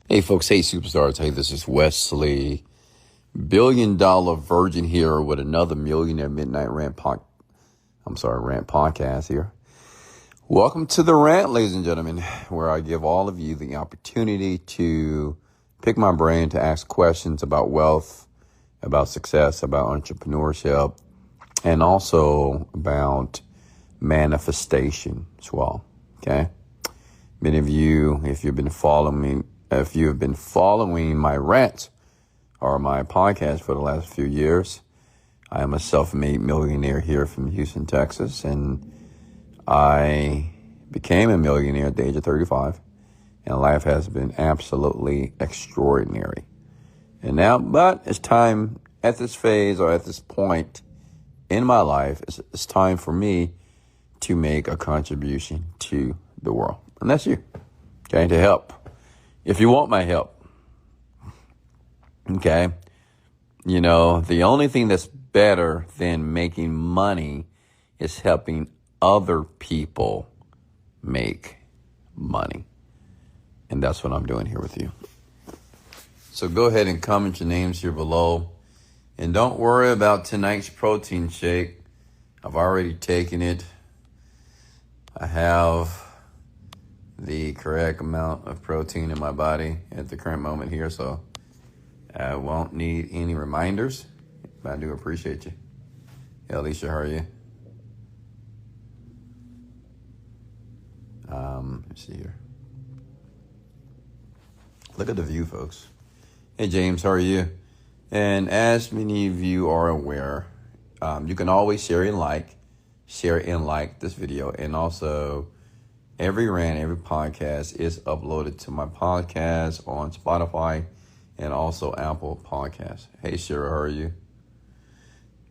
Hey folks, hey superstars, hey, this is Wesley, $1 billion Virgin here with another Millionaire Midnight Rant podcast here. Welcome to the rant, ladies and gentlemen, where I give all of you the opportunity to pick my brain to ask questions about wealth, about success, about entrepreneurship, and also about manifestation as well. Okay. Many of you, if you've been following my rant or my podcast for the last few years, I am a self-made millionaire here from Houston, Texas, and I became a millionaire at the age of 35, and life has been absolutely extraordinary. And now, but it's time at this phase or at this point in my life, it's time for me to make a contribution to the world. And that's you, okay, to help. If you want my help, okay, you know, the only thing that's better than making money is helping other people make money. And that's what I'm doing here with you. So go ahead and comment your names here below. And don't worry about tonight's protein shake. I've already taken it. I have the correct amount of protein in my body at the current moment here, so I won't need any reminders. But I do appreciate you. Hey, Alicia, how are you? Let's see here. Look at the view, folks. Hey, James, how are you? And as many of you are aware, you can always share and like this video, and also every rant, every podcast is uploaded to my podcast on Spotify and also Apple Podcasts. Hey, Shira, how are you?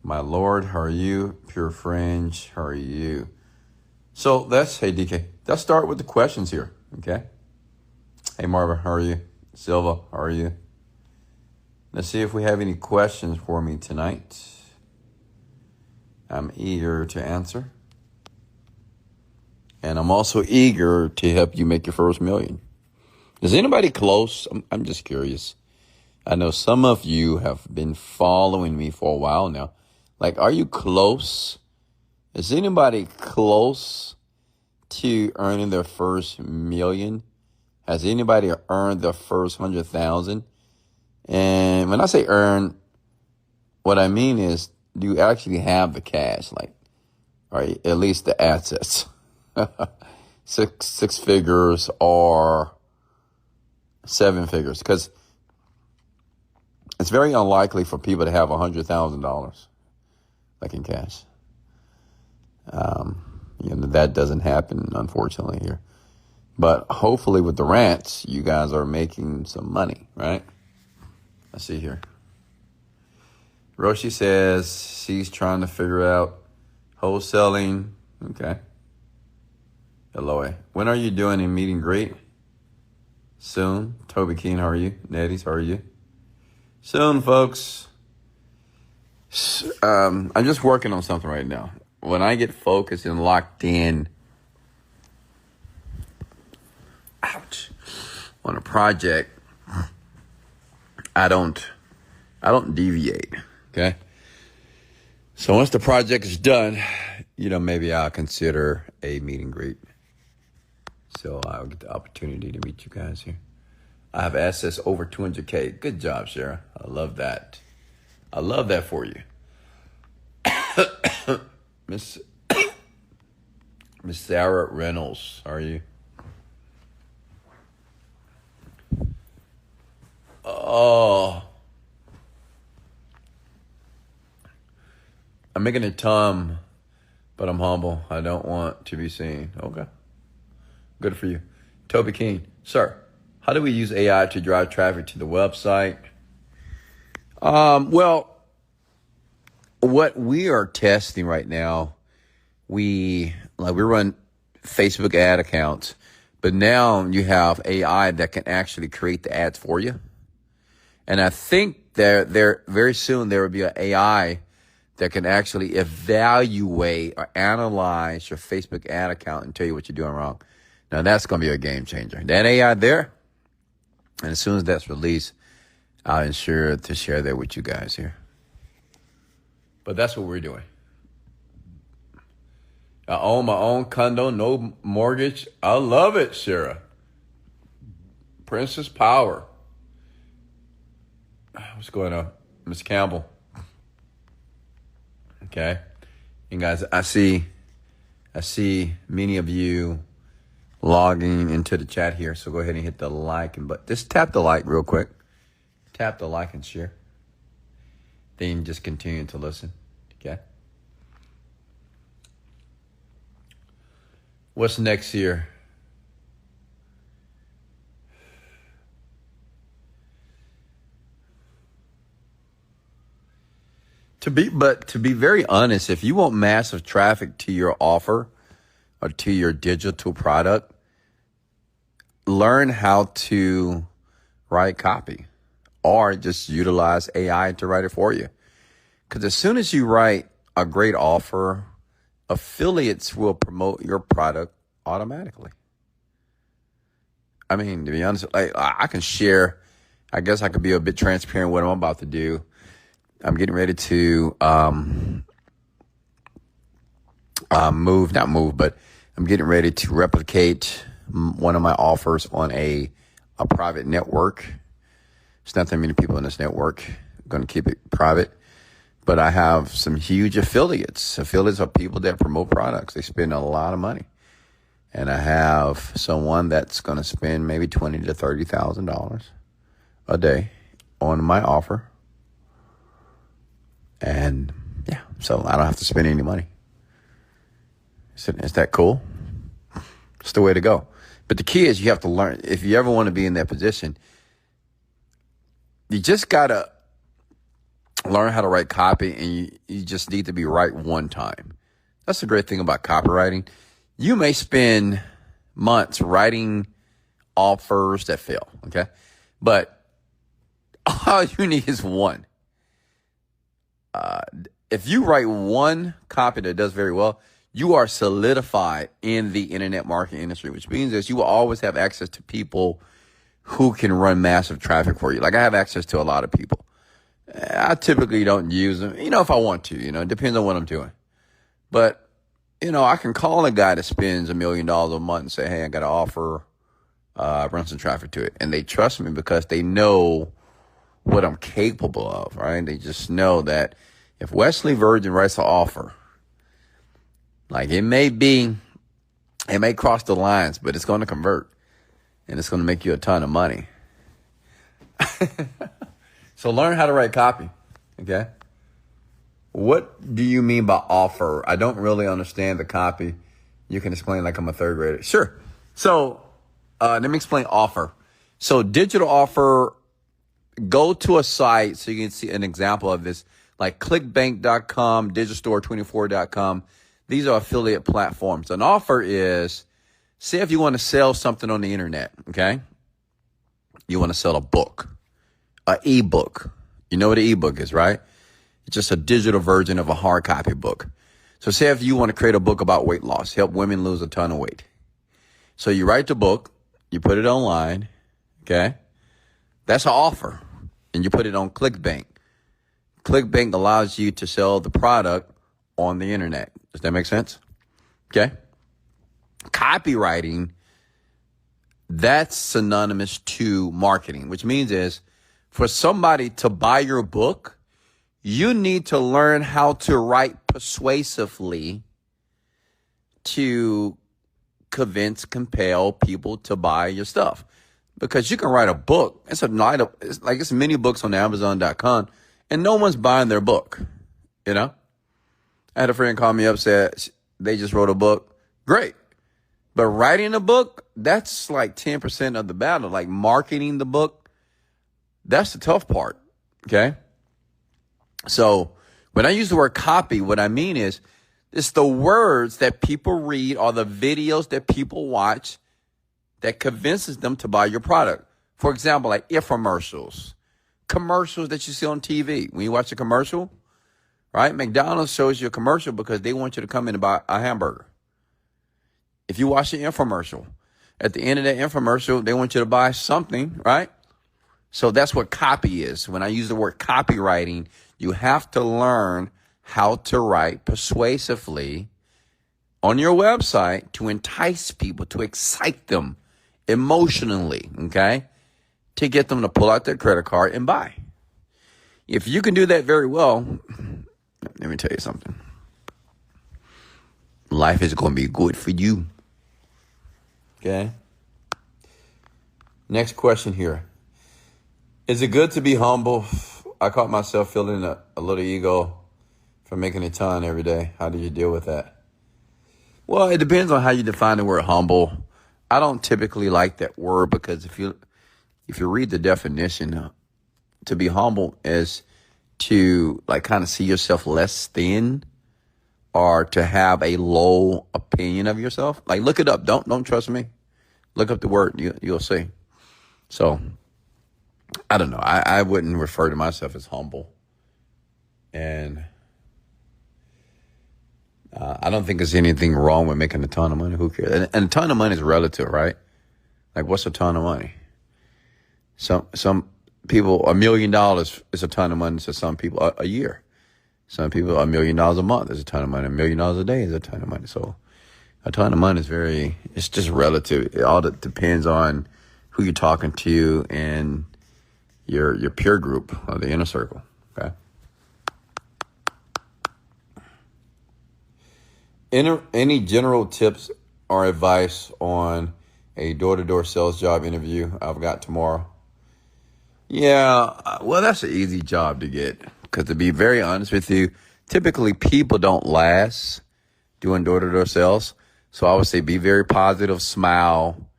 My Lord, how are you? Pure Fringe, how are you? So hey, DK, let's start with the questions here, okay? Hey, Marva, how are you? Silva, how are you? Let's see if we have any questions for me tonight. I'm eager to answer. And I'm also eager to help you make your first million. Is anybody close? I'm just curious. I know some of you have been following me for a while now. Like, are you close? Is anybody close to earning their first million? Has anybody earned their first 100,000? And when I say earn, what I mean is, do you actually have the cash, like, or at least the assets? six figures or 7 figures, because it's very unlikely for people to have $100,000 like in cash. That doesn't happen, unfortunately, here. But hopefully with the rants, you guys are making some money, right? Let's see here. Roshi says she's trying to figure out wholesaling. Okay. Eloy, when are you doing a meet and greet? Soon. Toby Keene, how are you? Neddies, how are you? Soon, folks. I'm just working on something right now. When I get focused and locked in, on a project, I don't deviate. Okay. So once the project is done, maybe I'll consider a meet and greet. So I'll get the opportunity to meet you guys here. I have access over 200K. Good job, Sarah. I love that. I love that for you. Miss Sarah Reynolds, how are you? Oh, I'm making a ton, but I'm humble. I don't want to be seen. Okay. Good for you. Toby Keene, sir, how do we use AI to drive traffic to the website? Well, what we are testing right now, we run Facebook ad accounts, but now you have AI that can actually create the ads for you. And I think there very soon there will be an AI that can actually evaluate or analyze your Facebook ad account and tell you what you're doing wrong. Now, that's going to be a game changer. That AI there, And as soon as that's released, I'll ensure to share that with you guys here. But that's what we're doing. I own my own condo, no mortgage. I love it, Sarah. Princess Power. What's going on? Miss Campbell. Okay. And guys, I see many of you logging into the chat here. So go ahead and hit the like but just tap the like real quick. Tap the like and share. Then just continue to listen. Okay. What's next here? To be very honest, if you want massive traffic to your offer or to your digital product, learn how to write copy or just utilize AI to write it for you. Because as soon as you write a great offer, affiliates will promote your product automatically. I mean, to be honest, I can share, I guess I could be a bit transparent what I'm about to do. I'm getting ready to I'm getting ready to replicate one of my offers on a private network. There's not that many people in this network. I'm going to keep it private. But I have some huge affiliates. Affiliates are people that promote products. They spend a lot of money. And I have someone that's going to spend maybe $20,000 to $30,000 a day on my offer. And yeah, so I don't have to spend any money. Is that cool? It's the way to go. But the key is you have to learn. If you ever want to be in that position, you just got to learn how to write copy, and you just need to be right one time. That's the great thing about copywriting. You may spend months writing offers that fail, okay? But all you need is one. If you write one copy that does very well, you are solidified in the internet marketing industry, which means that you will always have access to people who can run massive traffic for you. Like I have access to a lot of people. I typically don't use them, if I want to, it depends on what I'm doing. But, I can call a guy that spends $1 million a month and say, hey, I got an offer, run some traffic to it. And they trust me because they know what I'm capable of, right? They just know that if Wesley Virgin writes an offer, like it may cross the lines, but it's going to convert and it's going to make you a ton of money. So learn how to write copy, okay? What do you mean by offer? I don't really understand the copy. You can explain like I'm a third grader. Sure. So let me explain offer. So digital offer, go to a site so you can see an example of this, like clickbank.com, digitalstore24.com. These are affiliate platforms. An offer is, say if you want to sell something on the internet, okay? You want to sell a book, an ebook. You know what an ebook is, right? It's just a digital version of a hard copy book. So say if you want to create a book about weight loss, help women lose a ton of weight. So you write the book, you put it online, okay? That's an offer. And you put it on ClickBank. ClickBank allows you to sell the product on the internet. Does that make sense? Okay. Copywriting, that's synonymous to marketing, which means is for somebody to buy your book, you need to learn how to write persuasively to convince, compel people to buy your stuff. Because you can write a book. It's many books on Amazon.com, and no one's buying their book. I had a friend call me up, said they just wrote a book. Great. But writing a book, that's like 10% of the battle. Like marketing the book, that's the tough part. Okay. So when I use the word copy, what I mean is it's the words that people read or the videos that people watch that convinces them to buy your product. For example, like infomercials, commercials that you see on TV. When you watch a commercial, right? McDonald's shows you a commercial because they want you to come in and buy a hamburger. If you watch an infomercial, at the end of that infomercial, they want you to buy something, right? So that's what copy is. When I use the word copywriting, you have to learn how to write persuasively on your website to entice people, to excite them emotionally, okay? To get them to pull out their credit card and buy. If you can do that very well, let me tell you something. Life is going to be good for you. Okay? Next question here. Is it good to be humble? I caught myself feeling a little ego for making a ton every day. How did you deal with that? Well, it depends on how you define the word humble. I don't typically like that word because if you read the definition, to be humble is to like kind of see yourself less than, or to have a low opinion of yourself. Like, look it up. Don't trust me. Look up the word. You'll see. So I don't know. I wouldn't refer to myself as humble. And I don't think there's anything wrong with making a ton of money. Who cares? And a ton of money is relative, right? Like, what's a ton of money? Some people, $1 million is a ton of money to some people a year. Some people, $1 million a month is a ton of money. $1 million a day is a ton of money. So a ton of money is it's just relative. It all depends on who you're talking to and your peer group or the inner circle. Okay. Any general tips or advice on a door-to-door sales job interview I've got tomorrow? Yeah, well, that's an easy job to get because, to be very honest with you, typically people don't last doing door-to-door sales. So I would say be very positive, smile,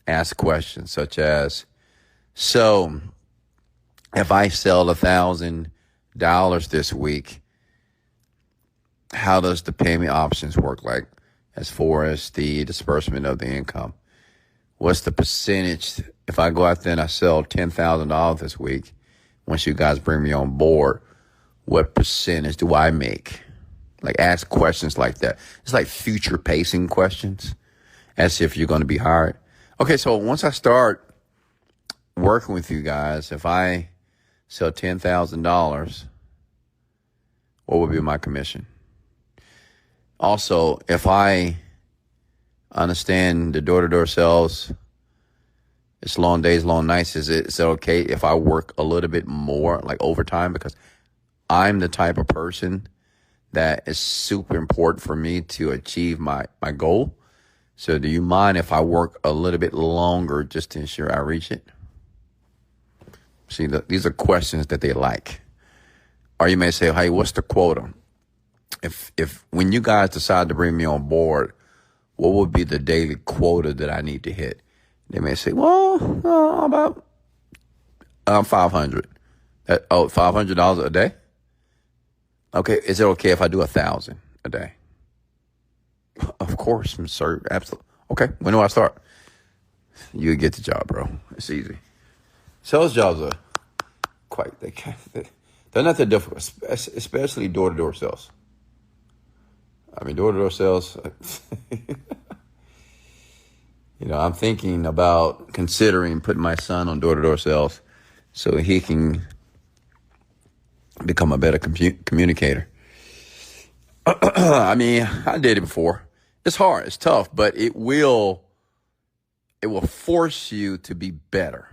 ask questions such as, so if I sell $1,000 this week, how does the payment options work, like as far as the disbursement of the income? What's the percentage if I go out there and I sell $10,000 this week? Once you guys bring me on board, what percentage do I make? Like, ask questions like that. It's like future pacing questions, as if you're going to be hired. Okay, so once I start working with you guys, if I sell $10,000, what would be my commission? Also, if I understand the door-to-door sales, it's long days, long nights, is it okay if I work a little bit more, like overtime? Because I'm the type of person that is super important for me to achieve my goal. So do you mind if I work a little bit longer just to ensure I reach it? See, these are questions that they like. Or you may say, hey, what's the quota? If when you guys decide to bring me on board, what would be the daily quota that I need to hit? They may say, well, about 500. $500 a day? Okay, is it okay if I do 1,000 a day? Of course, sir. Absolutely. Okay, when do I start? You get the job, bro. It's easy. Sales jobs are they're not that difficult, especially door-to-door sales. I mean, door-to-door sales, I'm thinking about considering putting my son on door-to-door sales so he can become a better communicator. I mean, I did it before. It's hard. It's tough, but it will force you to be better.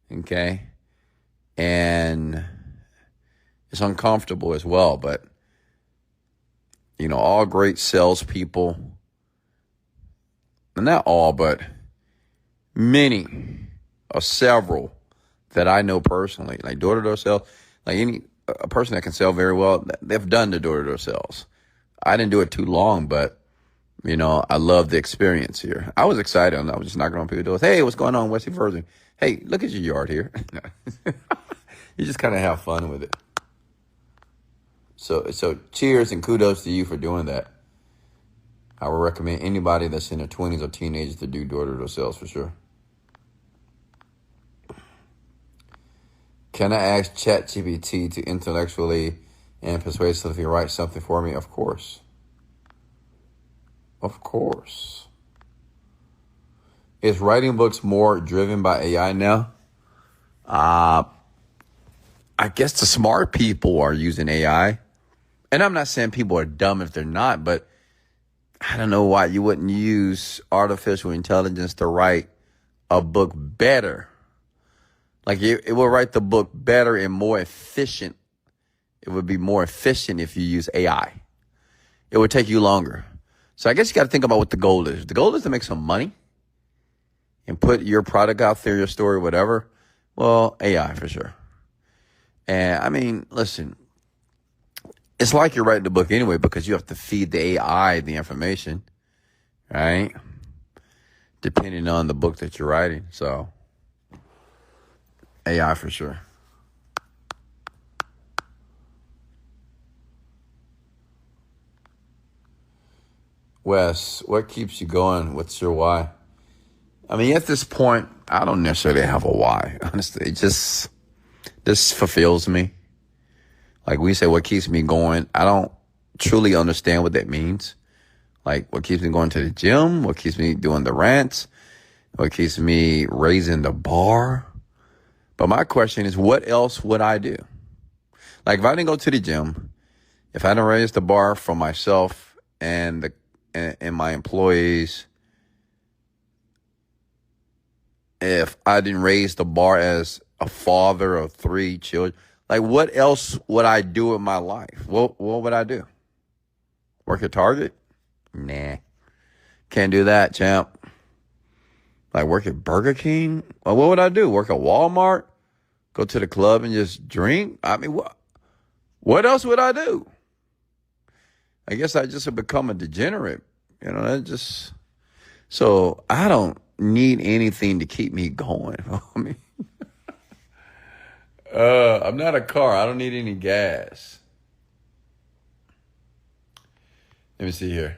Okay? And it's uncomfortable as well, but all great salespeople, not all, but many or several that I know personally, like door-to-door sales, like a person that can sell very well, they've done the door-to-door sales. I didn't do it too long, but I love the experience here. I was excited. I was just knocking on people's doors. Hey, what's going on, Wesley Virgin? Hey, look at your yard here. You just kind of have fun with it. So cheers and kudos to you for doing that. I would recommend anybody that's in their 20s or teenagers to do door-to-door sales for sure. Can I ask ChatGPT to intellectually and persuasively write something for me? Of course. Of course. Is writing books more driven by AI now? Uh, I guess the smart people are using AI. And I'm not saying people are dumb if they're not, but I don't know why you wouldn't use artificial intelligence to write a book better. Like it will write the book better and more efficient. It would be more efficient if you use AI. It would take you longer. So I guess you got to think about what the goal is. The goal is to make some money and put your product out there, your story, whatever. Well, AI for sure. And I mean, listen, it's like you're writing the book anyway because you have to feed the AI the information, right? Depending on the book that you're writing. So AI for sure. Wes, what keeps you going? What's your why? I mean, at this point, I don't necessarily have a why. Honestly, it just this fulfills me. Like we say, what keeps me going? I don't truly understand what that means. Like what keeps me going to the gym? What keeps me doing the rants? What keeps me raising the bar? But my question is, what else would I do? Like if I didn't go to the gym, if I didn't raise the bar for myself and my employees, if I didn't raise the bar as a father of 3 children, like what else would I do in my life? What would I do? Work at Target? Nah. Can't do that, champ. Like work at Burger King? Well, what would I do? Work at Walmart? Go to the club and just drink? I mean, what else would I do? I guess I just have become a degenerate. You know, that just... So I don't need anything to keep me going. I mean, I'm not a car. I don't need any gas. Let me see here.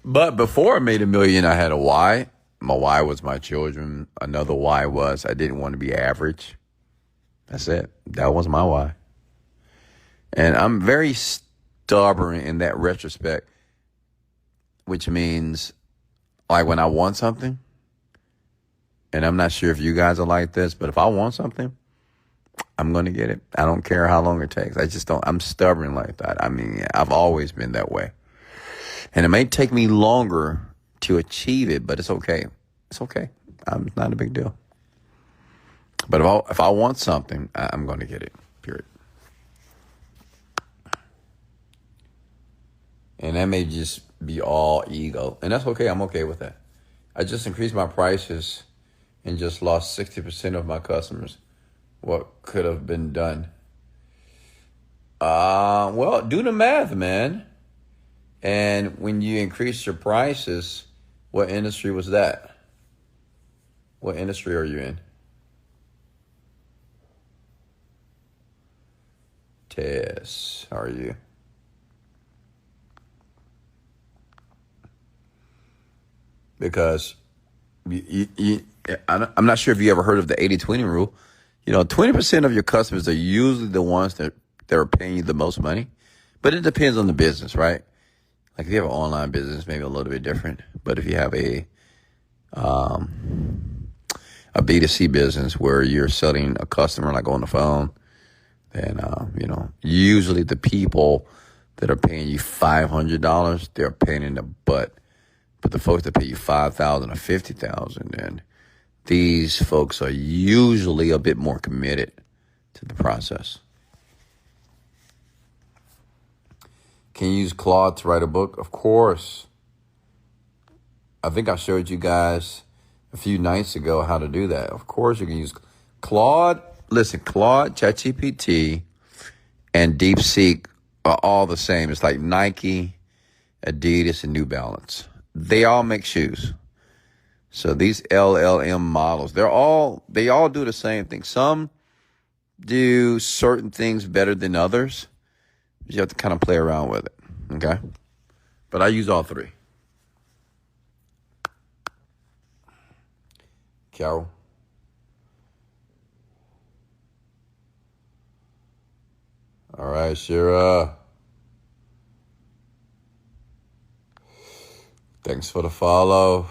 But before I made $1 million, I had a why. My why was my children. Another why was I didn't want to be average. That's it. That was my why. And I'm very stubborn in that retrospect, which means like when I want something, and I'm not sure if you guys are like this, but if I want something, I'm going to get it. I don't care how long it takes. I just don't. I'm stubborn like that. I mean, I've always been that way. And it may take me longer to achieve it, but it's okay. It's okay. It's not a big deal. But if I want something, I'm going to get it, period. And that may just be all ego. And that's okay. I'm okay with that. I just increased my prices and just lost 60% of my customers. What could have been done? Well, do the math, man. And when you increase your prices, what industry was that? What industry are you in? Tess, how are you? Because I'm not sure if you ever heard of the 80-20 rule. You know, 20% of your customers are usually the ones that are paying you the most money. But it depends on the business, right? Like if you have an online business, maybe a little bit different. But if you have a B2C business where you're selling a customer like on the phone, then, usually the people that are paying you $500, they're paying in the butt. But the folks that pay you $5,000 or $50,000, then these folks are usually a bit more committed to the process. Can you use Claude to write a book? Of course. I think I showed you guys a few nights ago how to do that. Of course you can use Claude. Listen, Claude, ChatGPT, and DeepSeek are all the same. It's like Nike, Adidas, and New Balance. They all make shoes. So these LLM models, they all do the same thing. Some do certain things better than others. You have to kind of play around with it, okay? But I use all three. Carol? All right, Shira. Thanks for the follow.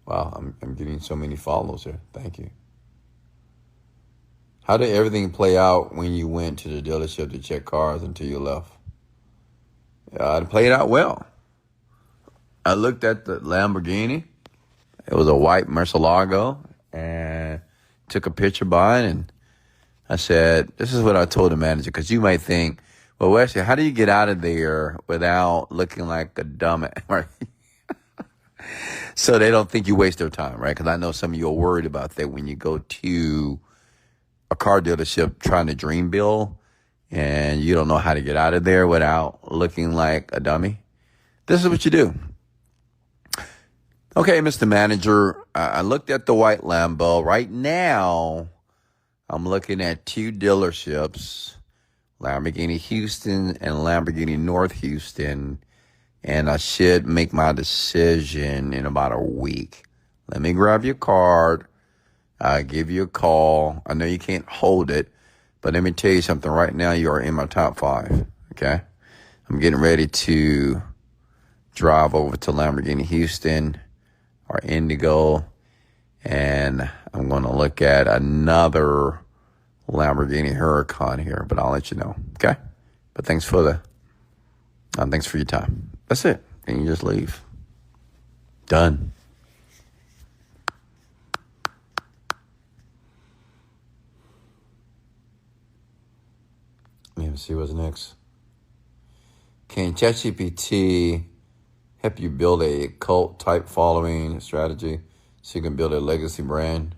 Wow, I'm getting so many follows here. Thank you. How did everything play out when you went to the dealership to check cars until you left? It played out well. I looked at the Lamborghini. It was a white Murcielago, and took a picture by it, and I said, this is what I told the manager, because you might think, well, Wesley, how do you get out of there without looking like a dumbass, right? So they don't think you waste their time, right? Because I know some of you are worried about that when you go to a car dealership trying to dream build and you don't know how to get out of there without looking like a dummy. This is what you do. Okay, Mr. Manager, I looked at the white Lambo. Right now, I'm looking at two dealerships, Lamborghini Houston and Lamborghini North Houston, and I should make my decision in about a week. Let me grab your card. I'll give you a call. I know you can't hold it, but let me tell you something. Right now, you are in my top 5, okay? I'm getting ready to drive over to Lamborghini Houston or Indigo, and I'm going to look at another Lamborghini Huracan here, but I'll let you know, okay? But thanks for your time. That's it. And you just leave. Done. Let me see what's next. Can ChatGPT help you build a cult type following strategy so you can build a legacy brand?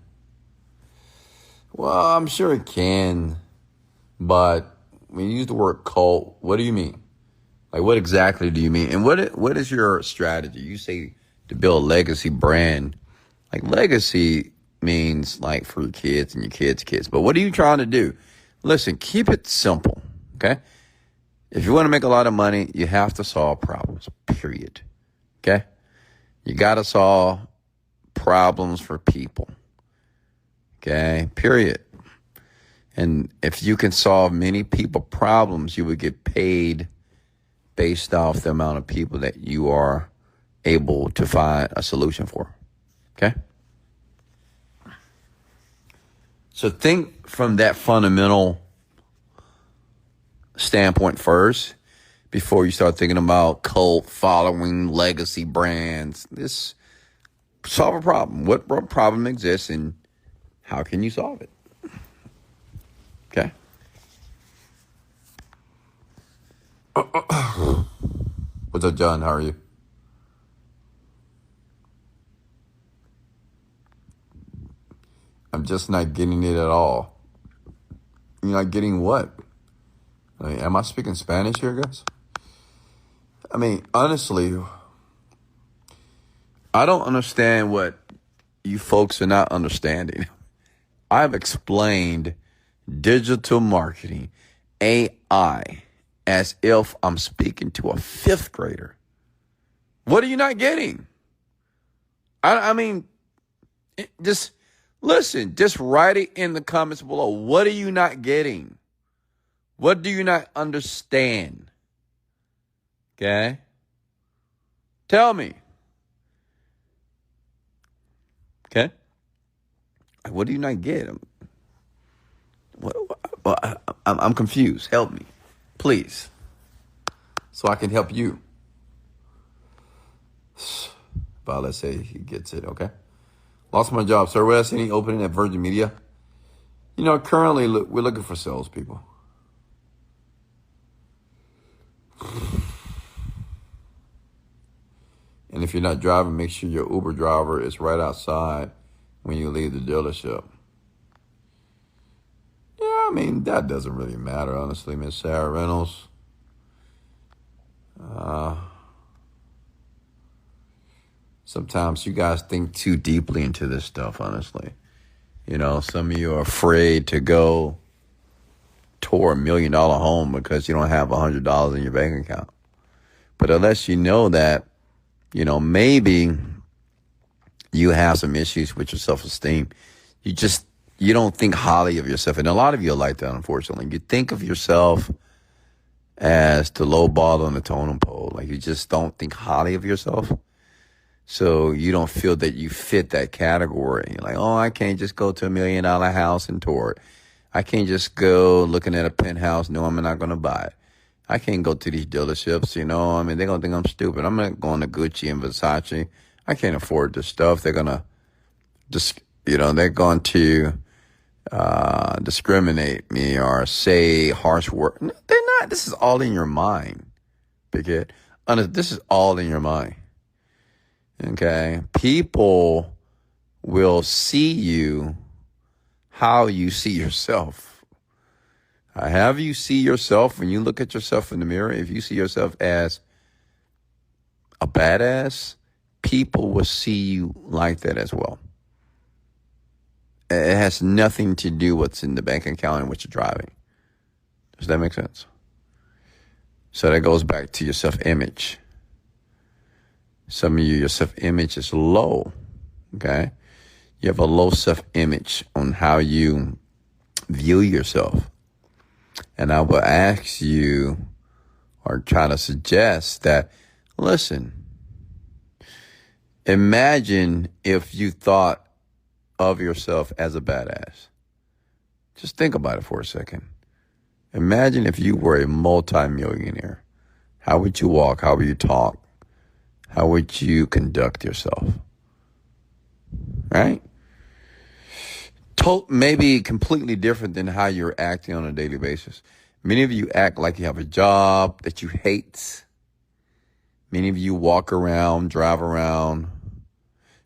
Well, I'm sure it can, but when you use the word cult, what do you mean? Like, what exactly do you mean? And what is your strategy? You say to build a legacy brand. Like, legacy means like for your kids and your kids' kids. But what are you trying to do? Listen, keep it simple, okay? If you want to make a lot of money, you have to solve problems, period, okay? You got to solve problems for people, okay, period. And if you can solve many people problems, you would get paid based off the amount of people that you are able to find a solution for, okay? So think from that fundamental standpoint first before you start thinking about cult following, legacy brands. This solve a problem. What problem exists and how can you solve it? Okay. What's up, John? How are you? I'm just not getting it at all. You're not getting what? I mean, am I speaking Spanish here, guys? I mean, honestly, I don't understand what you folks are not understanding. I've explained digital marketing, AI, as if I'm speaking to a 5th grader. What are you not getting? I mean, just listen, just write it in the comments below. What are you not getting? What do you not understand? Okay? Tell me. Okay? What do you not get? I'm confused. Help me, please, so I can help you. But let's say he gets it, okay? Lost my job. Sir Wes, any opening at Virgin Media? You know, currently we're looking for salespeople. And if you're not driving, make sure your Uber driver is right outside when you leave the dealership. Yeah, I mean, that doesn't really matter, honestly, Miss Sarah Reynolds. Sometimes you guys think too deeply into this stuff, honestly. You know, some of you are afraid to go tour $1 million home because you don't have $100 in your bank account. But unless you know that, you know, maybe you have some issues with your self-esteem, you don't think highly of yourself. And a lot of you are like that, unfortunately. You think of yourself as the low ball on the totem pole. Like you just don't think highly of yourself. So you don't feel that you fit that category. You're like, oh, I can't just go to $1 million house and tour it. I can't just go looking at a penthouse, no, I'm not going to buy it. I can't go to these dealerships, I mean, they're going to think I'm stupid. I'm not going to Gucci and Versace. I can't afford this stuff. They're going to they're going to discriminate me or say harsh words. No, they're not. This is all in your mind. This is all in your mind. Okay? People will see you how you see yourself. However you see yourself, when you look at yourself in the mirror, if you see yourself as a badass, people will see you like that as well. It has nothing to do with what's in the bank account and what you're driving. Does that make sense? So that goes back to your self-image. Some of you, your self-image is low, okay? You have a low self-image on how you view yourself. And I will ask you or try to suggest that, listen, imagine if you thought of yourself as a badass. Just think about it for a second. Imagine if you were a multi-millionaire. How would you walk? How would you talk? How would you conduct yourself? Right? Maybe completely different than how you're acting on a daily basis. Many of you act like you have a job that you hate. Many of you walk around, drive around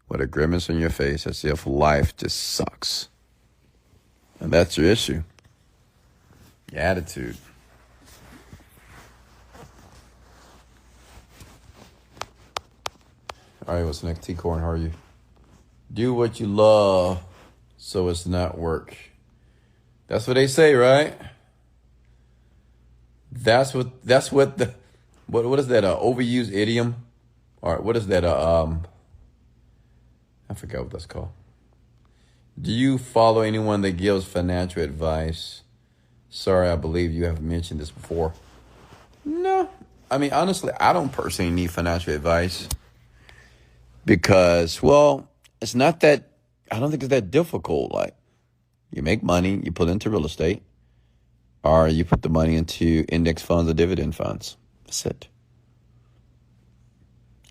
with a grimace on your face as if life just sucks. And that's your issue. Your attitude. All right, what's next? T-Corn, how are you? Do what you love so it's not work. That's what they say, right? What is that, overused idiom? Or what is that, I forgot what that's called. Do you follow anyone that gives financial advice? Sorry, I believe you have mentioned this before. No. I mean, honestly, I don't personally need financial advice because, well, it's not that, I don't think it's that difficult. Like, you make money, you put it into real estate, or you put the money into index funds or dividend funds. That's it.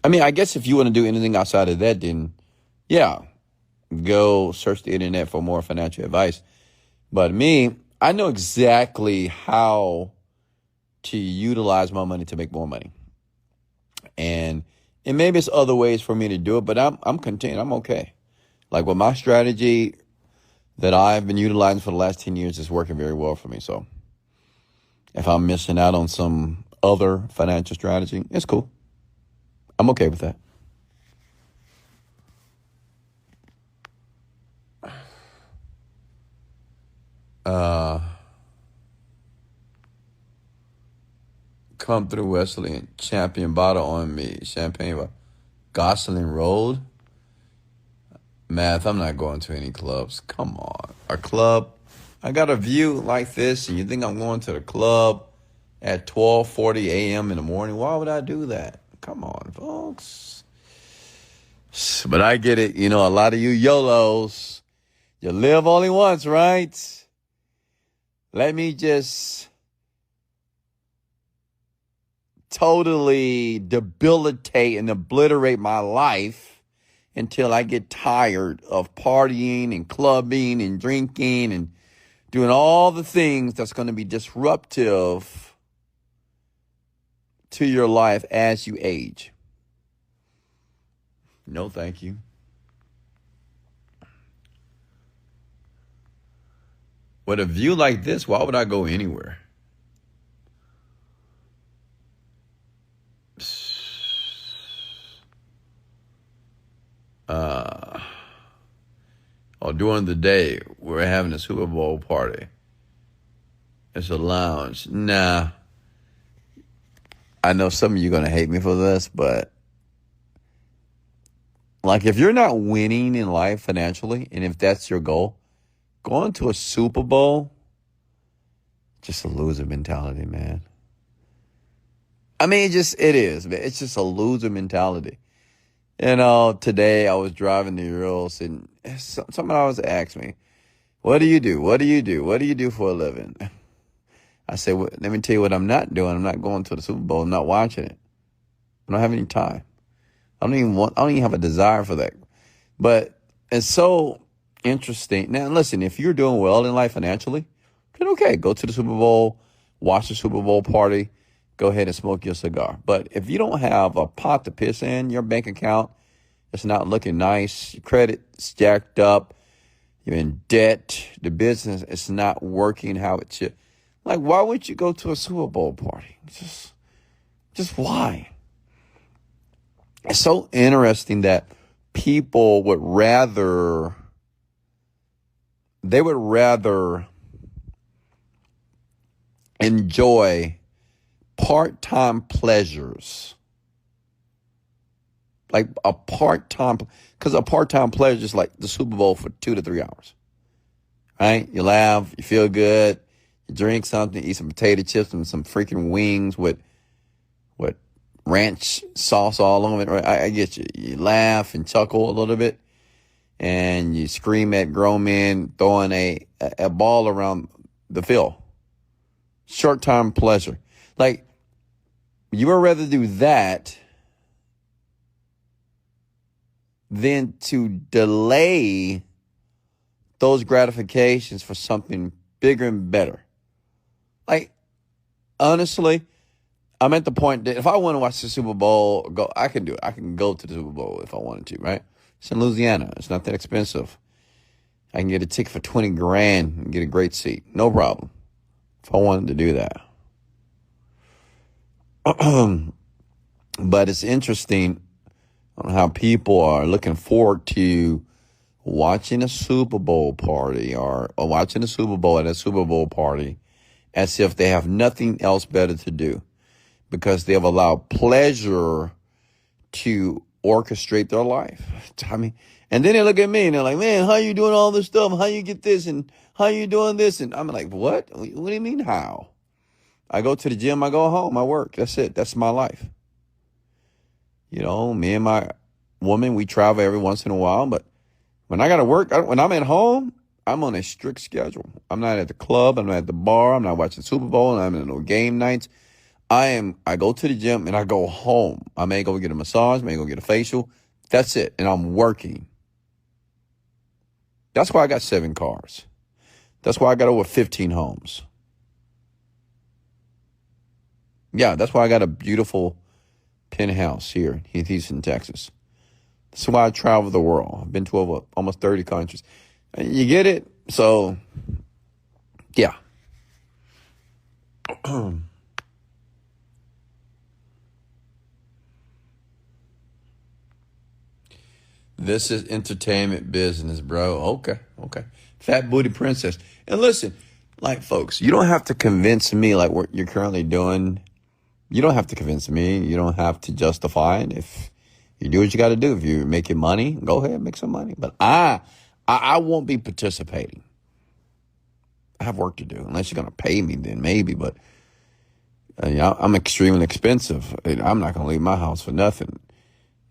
I mean, I guess if you want to do anything outside of that, then, yeah, go search the internet for more financial advice. But me, I know exactly how to utilize my money to make more money. And maybe it's other ways for me to do it, but I'm content. I'm okay. Like with my strategy that I've been utilizing for the last 10 years is working very well for me. So if I'm missing out on some other financial strategy, it's cool. I'm okay with that. Come through Wesley and champion bottle on me. Champagne bottle. Gosling Road. Math, I'm not going to any clubs. Come on. A club. I got a view like this, and you think I'm going to the club at 12:40 a.m. in the morning? Why would I do that? Come on, folks. But I get it. A lot of you YOLOs, you live only once, right? Let me just totally debilitate and obliterate my life until I get tired of partying and clubbing and drinking and doing all the things that's going to be disruptive to your life as you age. No, thank you. With a view like this, why would I go anywhere? Or during the day, we're having a Super Bowl party. It's a lounge. Nah. I know some of you are going to hate me for this, but like if you're not winning in life financially, and if that's your goal, going to a Super Bowl, just a loser mentality, man. I mean, it is, man. It's just a loser mentality. Today I was driving the Urals and somebody always asks me, what do you do? What do you do? What do you do for a living? I say, well, let me tell you what I'm not doing. I'm not going to the Super Bowl. I'm not watching it. I don't have any time. I don't even have a desire for that. But it's so interesting. Now, listen, if you're doing well in life financially, then okay, go to the Super Bowl, watch the Super Bowl party, go ahead and smoke your cigar. But if you don't have a pot to piss in, your bank account, it's not looking nice, your credit's jacked up, you're in debt, the business is not working how it should. Like, why would you go to a Super Bowl party? Just why? It's so interesting that people would rather enjoy part-time pleasures. Like because a part-time pleasure is like the Super Bowl for 2 to 3 hours. Right? You laugh, you feel good, you drink something, eat some potato chips and some freaking wings with ranch sauce all over it. Right? I get you. You laugh and chuckle a little bit, and you scream at grown men throwing a ball around the field. Short-term pleasure. Like, you would rather do that than to delay those gratifications for something bigger and better. Like, honestly, I'm at the point that if I want to watch the Super Bowl, I can do it. I can go to the Super Bowl if I wanted to, right? It's in Louisiana. It's not that expensive. I can get a ticket for $20,000 and get a great seat. No problem. If I wanted to do that. But it's interesting on how people are looking forward to watching a Super Bowl party or watching a Super Bowl at a Super Bowl party as if they have nothing else better to do, because they have allowed pleasure to orchestrate their life. I mean, and then they look at me and they're like, man, how you doing all this stuff? How you get this? And how you doing this? And I'm like, what? What do you mean how? I go to the gym, I go home, I work. That's it. That's my life. Me and my woman, we travel every once in a while. But when I got to work, when I'm at home, I'm on a strict schedule. I'm not at the club. I'm not at the bar. I'm not watching Super Bowl. I'm in no game nights. I go to the gym and I go home. I may go get a massage, may go get a facial. That's it. And I'm working. That's why I got 7 cars. That's why I got over 15 homes. Yeah, that's why I got a beautiful penthouse here in Houston, Texas. That's why I travel the world. I've been to almost 30 countries. You get it? So, yeah. This is entertainment business, bro. Okay. Fat booty princess. And listen, like, folks, you don't have to convince me like what you're currently doing. You don't have to convince me. You don't have to justify it. If you do what you got to do, if you're making money, go ahead, make some money. But I won't be participating. I have work to do. Unless you're going to pay me, then maybe. But I'm extremely expensive. I'm not going to leave my house for nothing.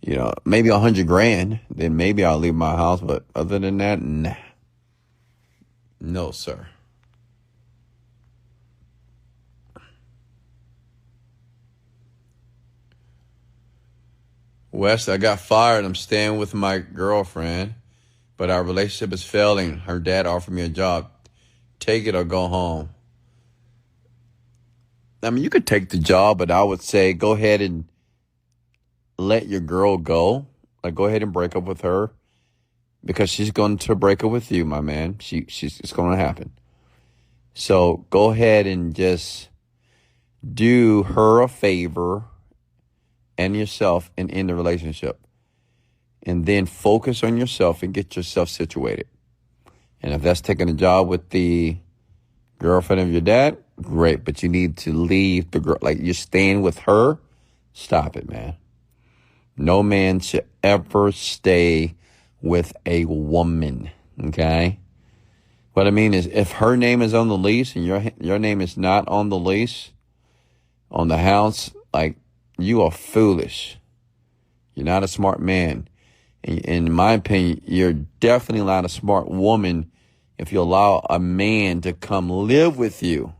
Maybe $100,000, then maybe I'll leave my house. But other than that, nah. No, sir. Wes, I got fired. I'm staying with my girlfriend, but our relationship is failing. Her dad offered me a job. Take it or go home. I mean, you could take the job, but I would say go ahead and let your girl go. Like, go ahead and break up with her, because she's going to break up with you, my man. It's going to happen. So go ahead and just do her a favor and yourself and end the relationship. And then focus on yourself and get yourself situated. And if that's taking a job with the girlfriend of your dad, great. But you need to leave the girl. Like, you're staying with her. Stop it, man. No man should ever stay with a woman, okay? What I mean is, if her name is on the lease and your name is not on the lease, on the house, like, You are foolish. You're not a smart man. In my opinion, you're definitely not a smart woman if you allow a man to come live with you.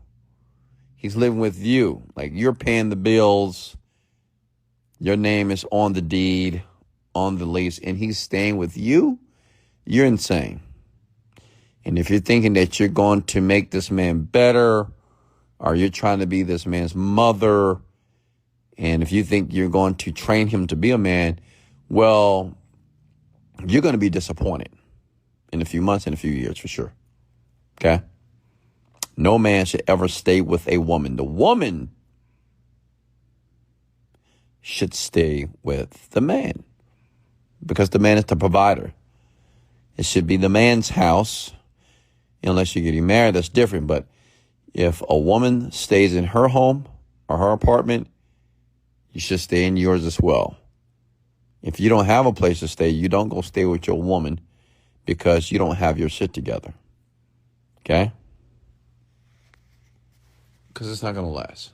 He's living with you. Like, you're paying the bills. Your name is on the deed, on the lease, and he's staying with you. You're insane. And if you're thinking that you're going to make this man better, or you're trying to be this man's mother, and if you think you're going to train him to be a man, well, you're going to be disappointed in a few months, in a few years, for sure. Okay? No man should ever stay with a woman. The woman should stay with the man, because the man is the provider. It should be the man's house. Unless you're getting married, that's different. But if a woman stays in her home or her apartment, you should stay in yours as well. If you don't have a place to stay, you don't go stay with your woman because you don't have your shit together. Okay? Because it's not going to last.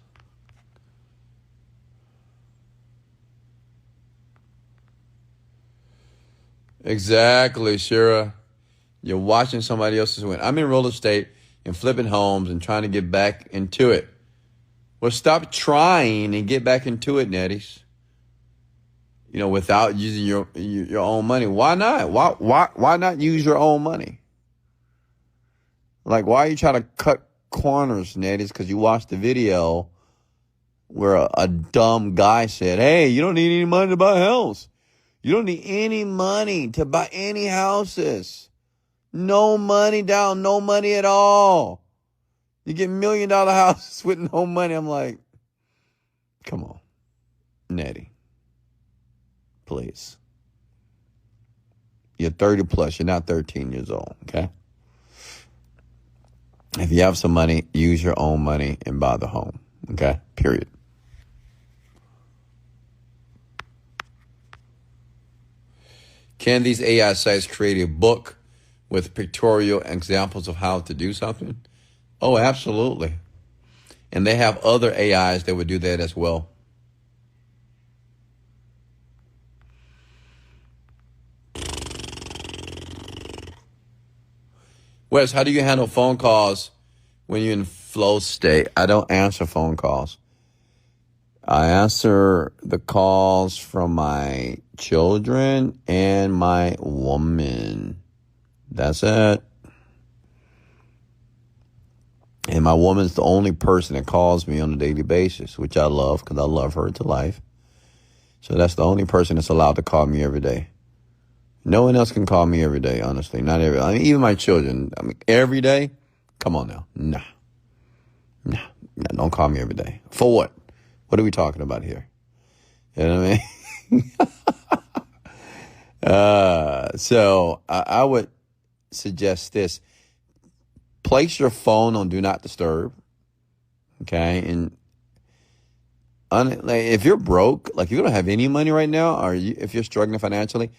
Exactly, Shira. You're watching somebody else's win. I'm in real estate and flipping homes and trying to get back into it. Well, stop trying and get back into it, Netties. Without using your own money. Why not? Why not use your own money? Like, why are you trying to cut corners, Netties? Because you watched the video where a dumb guy said, hey, you don't need any money to buy a house. You don't need any money to buy any houses. No money down, no money at all. You get $1 million houses with no money. I'm like, come on, Nettie, please. You're 30 plus. You're not 13 years old, okay? If you have some money, use your own money and buy the home, okay? Period. Can these AI sites create a book with pictorial examples of how to do something? Oh, absolutely. And they have other AIs that would do that as well. Wes, how do you handle phone calls when you're in flow state? I don't answer phone calls. I answer the calls from my children and my woman. That's it. And my woman's the only person that calls me on a daily basis, which I love because I love her to life. So that's the only person that's allowed to call me every day. No one else can call me every day, honestly. Not every. I mean, even my children. I mean, every day? Come on now. Nah, don't call me every day. For what? What are we talking about here? You know what I mean? So I would suggest this. Place your phone on Do Not Disturb. Okay? And if you're broke, like you don't have any money right now, or if you're struggling financially,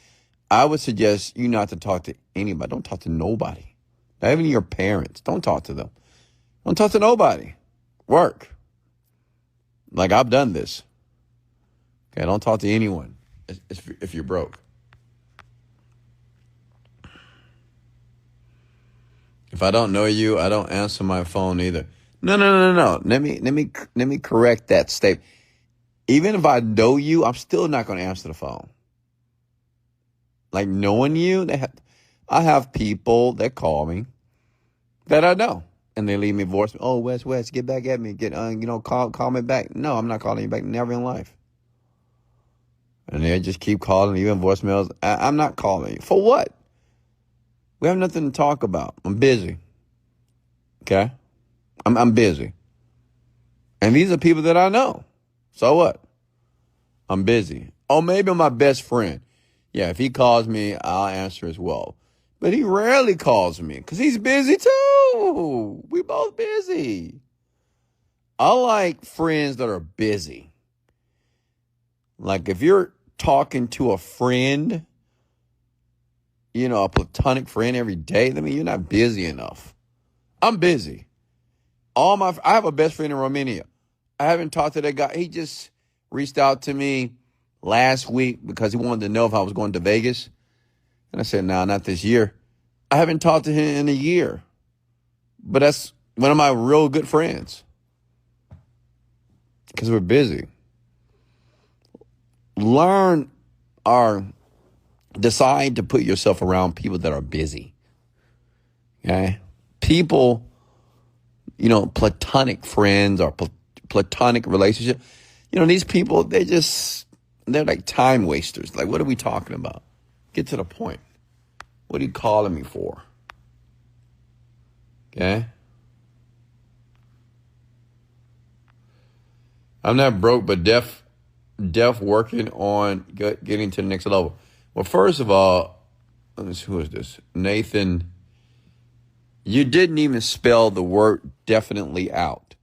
I would suggest you not to talk to anybody. Don't talk to nobody. Not even your parents. Don't talk to them. Don't talk to nobody. Work. Like, I've done this. Okay, don't talk to anyone if you're broke. If I don't know you, I don't answer my phone either. No. Let me correct that statement. Even if I know you, I'm still not going to answer the phone. Like, knowing you, I have people that call me that I know, and they leave me voicemail. Oh, Wes, get back at me. Call me back. No, I'm not calling you back. Never in life. And they just keep calling, even voicemails. I'm not calling you. For what? We have nothing to talk about. I'm busy. Okay? I'm busy. And these are people that I know. So what? I'm busy. Oh, maybe I'm my best friend. Yeah, if he calls me, I'll answer as well. But he rarely calls me because he's busy too. We both busy. I like friends that are busy. Like, if you're talking to a friend, a platonic friend every day, I mean, you're not busy enough. I'm busy. I have a best friend in Romania. I haven't talked to that guy. He just reached out to me last week because he wanted to know if I was going to Vegas. And I said, no, not this year. I haven't talked to him in a year. But that's one of my real good friends. Because we're busy. Learn or decide to put yourself around people that are busy. Okay? People, platonic friends or platonic relationship. These people, they're like time wasters. Like, what are we talking about? Get to the point. What are you calling me for? Okay? I'm not broke, but deaf working on getting to the next level. Well, first of all, let me see, who is this? Nathan, you didn't even spell the word definitely out.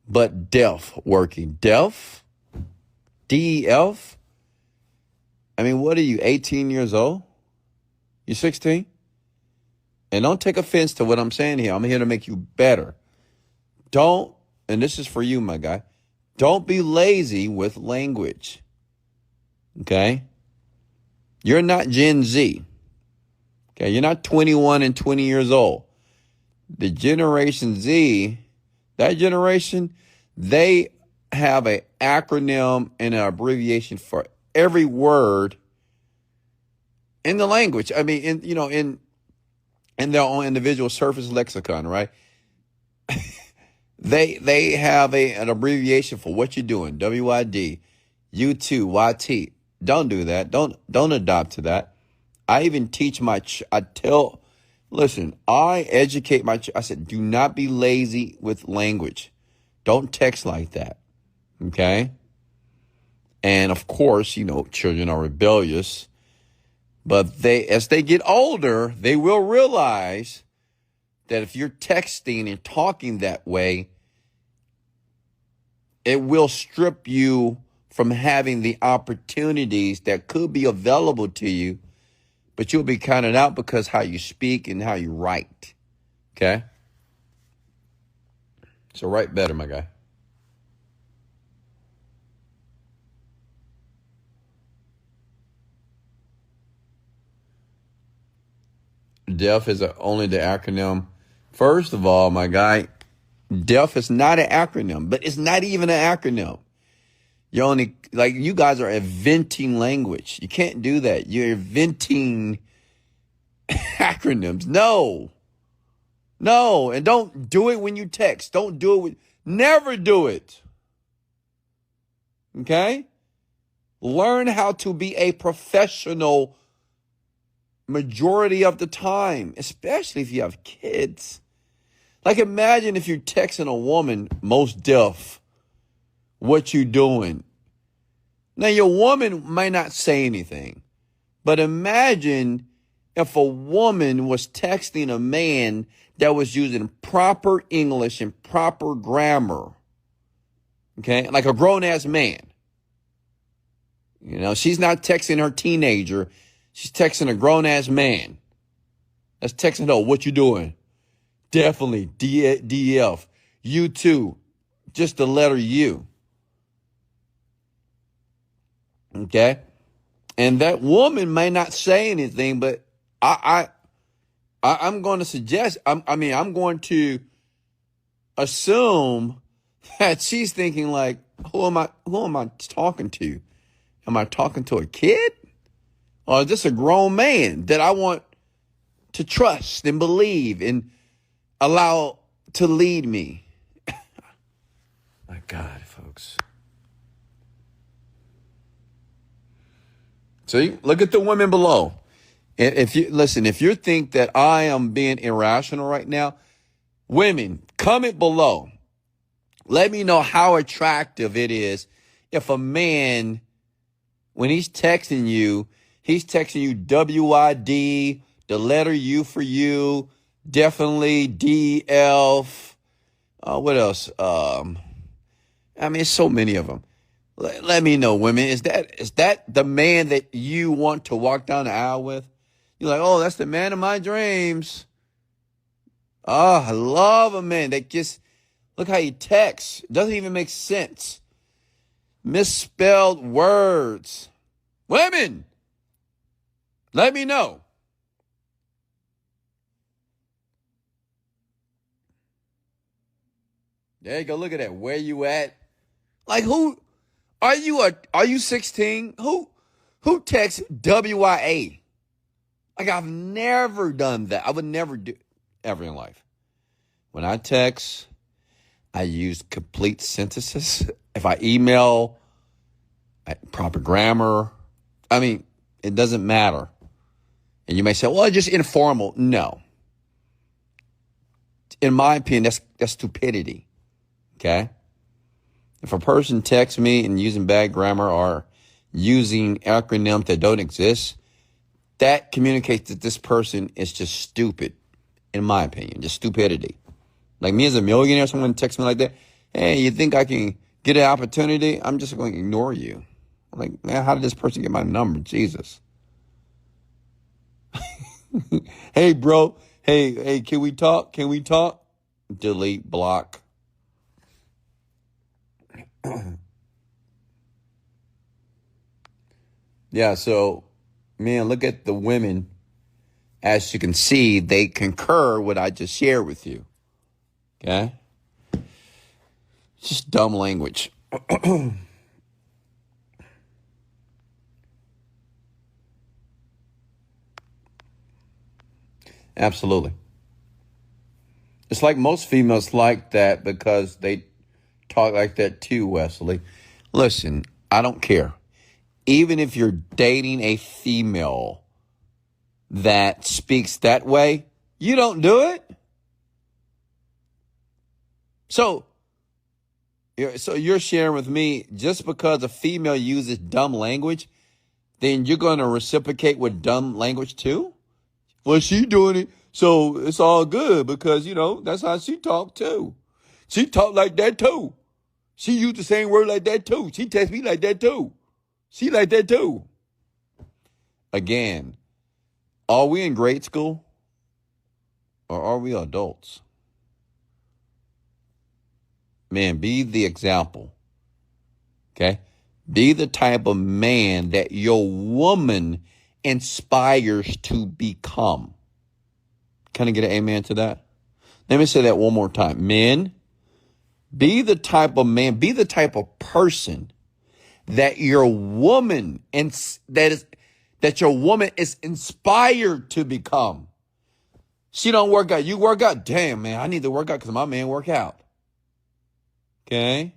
But deaf working. Deaf? D-E-F? I mean, what are you, 18 years old? You 16? And don't take offense to what I'm saying here. I'm here to make you better. Don't, and this is for you, my guy, don't be lazy with language. Okay? You're not Gen Z. Okay? You're not 21 and 20 years old. The Generation Z, that generation, they have an acronym and an abbreviation for every word in the language. I mean, in their own individual surface lexicon, right? They have an abbreviation for what you're doing. WID, U2, YT. Don't do that. Don't adopt to that. I even teach I educate I said, do not be lazy with language. Don't text like that. Okay? And of course, children are rebellious. But as they get older, they will realize that if you're texting and talking that way, it will strip you from having the opportunities that could be available to you, but you'll be counted out because how you speak and how you write. Okay? So write better, my guy. DEF is only the acronym. First of all, my guy, DEF is not an acronym, but it's not even an acronym. You guys are inventing language. You can't do that. You're inventing acronyms. No. And don't do it when you text. Don't do it. Never do it. Okay? Learn how to be a professional majority of the time, especially if you have kids. Like, imagine if you're texting a woman, most deaf, what you doing. Now, your woman might not say anything, but imagine if a woman was texting a man that was using proper English and proper grammar, okay, like a grown-ass man. She's not texting her teenager. She's texting a grown-ass man. That's texting her, what you doing? Definitely, DF. You too. Just the letter U. Okay? And that woman may not say anything, but I'm going to suggest, I'm going to assume that she's thinking like, who am I talking to? Am I talking to a kid? Or just a grown man that I want to trust and believe and allow to lead me? My God, folks. See, look at the women below. And if you think that I am being irrational right now, women, comment below. Let me know how attractive it is if a man, when he's texting you WID, the letter U for you, definitely DF. What else? It's so many of them. Let me know, women. Is that the man that you want to walk down the aisle with? You're like, oh, that's the man of my dreams. Oh, I love a man that just, look how he texts. It doesn't even make sense. misspelled words. Women, let me know. There you go. Look at that. Where you at? Like, who are you? Are you 16? Who texts WYA? Like, I've never done that. I would never do ever in life. When I text, I use complete sentences. If I email, proper grammar. I mean, it doesn't matter. And you may say, well, just informal. No. In my opinion, that's stupidity. Okay? If a person texts me and using bad grammar or using acronyms that don't exist, that communicates that this person is just stupid, in my opinion, just stupidity. Like me as a millionaire, someone texts me like that, hey, you think I can get an opportunity? I'm just going to ignore you. I'm like, man, how did this person get my number? Jesus. Hey, bro. Hey, can we talk? Can we talk? Delete, block. Yeah, so, man, look at the women. As you can see, they concur what I just shared with you. Okay? It's just dumb language. Absolutely. It's like most females like that because they talk like that too, Wesley. Listen, I don't care. Even if you're dating a female that speaks that way, you don't do it. So you're sharing with me just because a female uses dumb language, then you're going to reciprocate with dumb language too? Well, she doing it, so it's all good because, that's how she talk too. She talk like that too. She used the same word like that too. She text me like that too. She like that too. Again, are we in grade school or are we adults? Man, be the example. Okay? Be the type of man that your woman inspires to become. Can I get an amen to that? Let me say that one more time. Men, be the type of man, be the type of person that your woman that your woman is inspired to become. She don't work out. You work out. Damn, man, I need to work out because my man work out. Okay?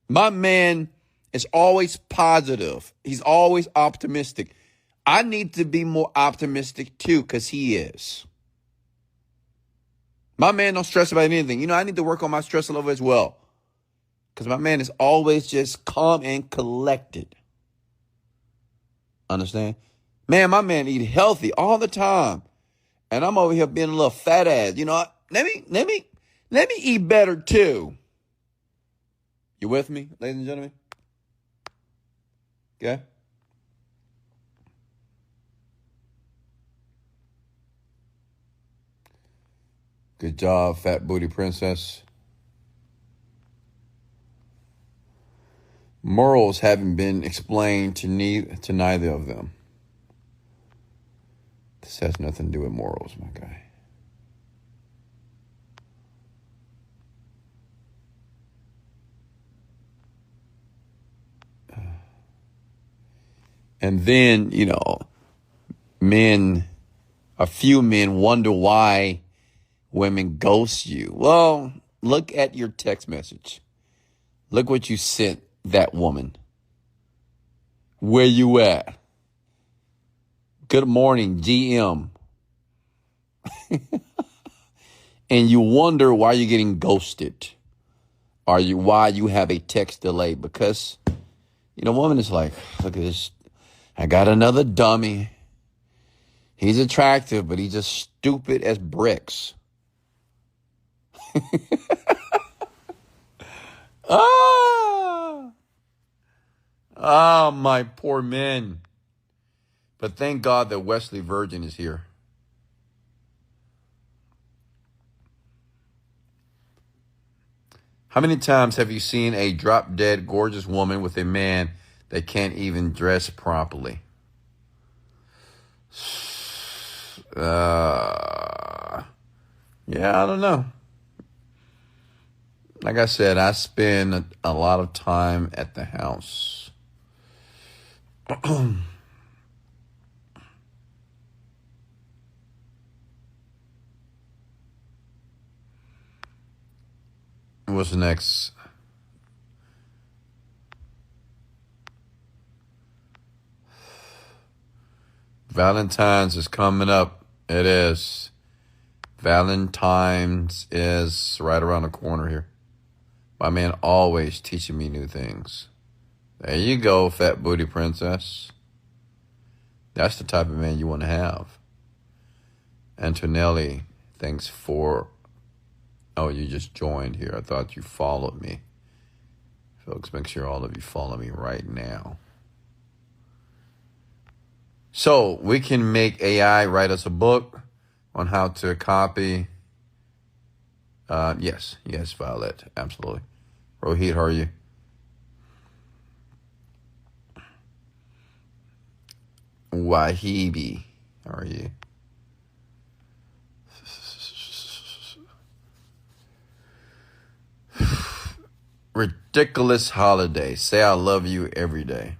My man is always positive. He's always optimistic. I need to be more optimistic too because he is. My man don't stress about anything. I need to work on my stress level as well. Because my man is always just calm and collected. Understand? Man, my man eat healthy all the time. And I'm over here being a little fat ass. Let me eat better too. You with me, ladies and gentlemen? Okay? Good job, fat booty princess. Morals haven't been explained to neither of them. This has nothing to do with morals, my guy. And then, a few men wonder why women ghost you. Well, look at your text message. Look what you sent that woman. Where you at? Good morning, GM. And you wonder why you're getting ghosted. Why you have a text delay. Because, woman is like, look at this. I got another dummy. He's attractive, but he's just stupid as bricks. My poor men. But thank God that Wesley Virgin is here. How many times have you seen a drop dead gorgeous woman with a man that can't even dress properly? Yeah, I don't know. Like I said, I spend a lot of time at the house. What's next? Valentine's is coming up. It is. Valentine's is right around the corner here. My man always teaching me new things. There you go, fat booty princess. That's the type of man you want to have. Antonelli, thanks for... Oh, you just joined here. I thought you followed me. Folks, make sure all of you follow me right now. So, we can make AI write us a book on how to copy. Yes, Violet, absolutely. Rohit, how are you? Wahibi, how are you? Ridiculous holiday. Say I love you every day.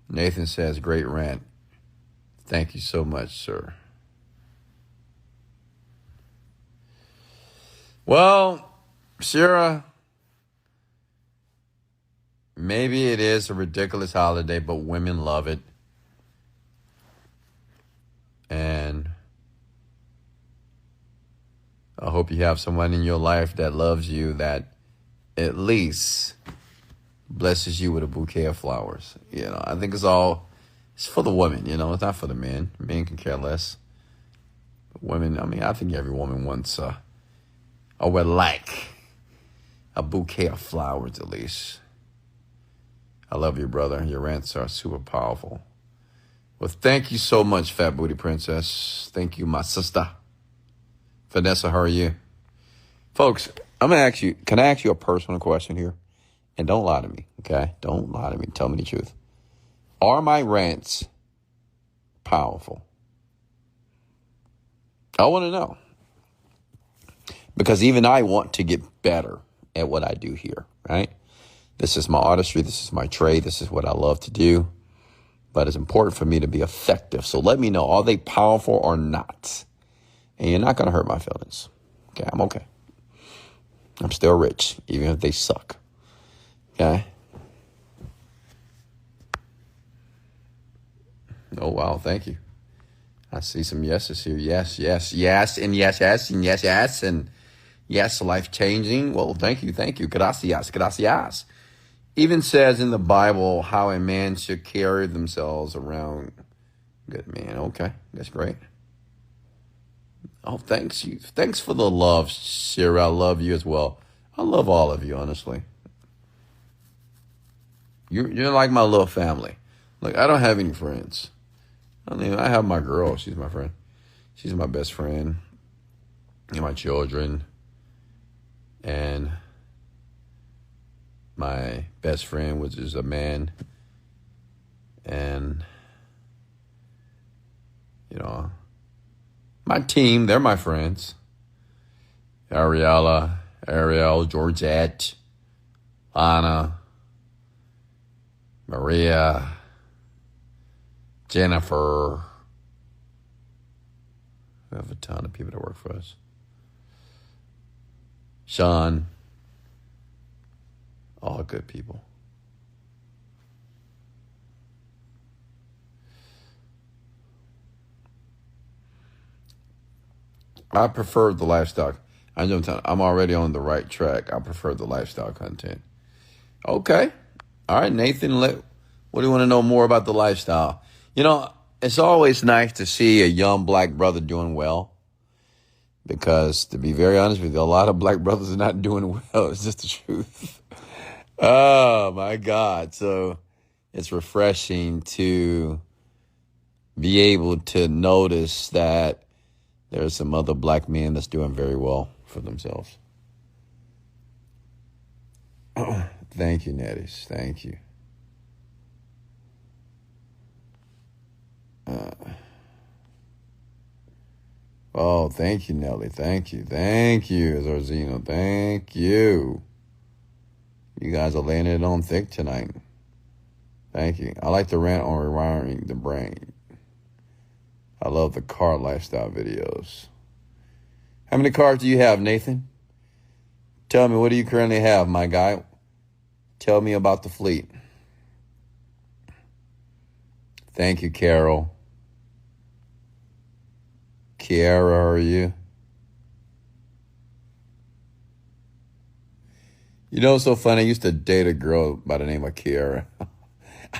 Nathan says, great rant. Thank you so much, sir. Well, Sarah, maybe it is a ridiculous holiday, but women love it. And I hope you have someone in your life that loves you, that at least blesses you with a bouquet of flowers. You know, I think it's for the women, you know, it's not for the men. Men can care less. Women, I mean, I think every woman wants or would like a bouquet of flowers at least. I love you, brother. Your rants are super powerful. Well, thank you so much, Fat Booty Princess. Thank you, my sister. Vanessa, how are you? Folks, I'm going to ask you, can I ask you a personal question here? And don't lie to me, okay? Don't lie to me. Tell me the truth. Are my rants powerful? I want to know. Because even I want to get better at what I do here, right? This is my artistry. This is my trade. This is what I love to do. But it's important for me to be effective. So let me know, are they powerful or not? And you're not going to hurt my feelings. Okay, I'm okay. I'm still rich, even if they suck. Okay? Oh, wow, thank you. I see some yeses here. Yes, yes, yes, and yes, yes, and yes, yes, and yes, life-changing. Well, thank you. Gracias, gracias. Even says in the Bible how a man should carry themselves around. Good man. Okay, that's great. Oh, thanks you. Thanks for the love, Sarah. I love you as well. I love all of you, honestly. You're like my little family. Like, I don't have any friends. I have my girl. She's my friend. She's my best friend. And my children. And my best friend, which is a man. And, you know, my team, they're my friends. Ariel, Georgette, Anna, Maria, Jennifer. We have a ton of people that work for us. Sean. All good people. I prefer the lifestyle. I know I'm already on the right track. I prefer the lifestyle content. Okay. All right, Nathan, what do you want to know more about the lifestyle? You know, it's always nice to see a young black brother doing well. Because, to be very honest with you, a lot of black brothers are not doing well. It's just the truth. Oh, my God. So it's refreshing to be able to notice that There's some other black men that's doing very well for themselves. Thank you, Netties. Thank you. Oh, thank you, Nelly. Thank you. Thank you, Zorzino. Thank you. You guys are laying it on thick tonight. Thank you. I like the rant on rewiring the brain. I love the car lifestyle videos. How many cars do you have, Nathan? Tell me, what do you currently have, my guy? Tell me about the fleet. Thank you, Carol. Kiara, how are you? You know what's so funny? I used to date a girl by the name of Kiara.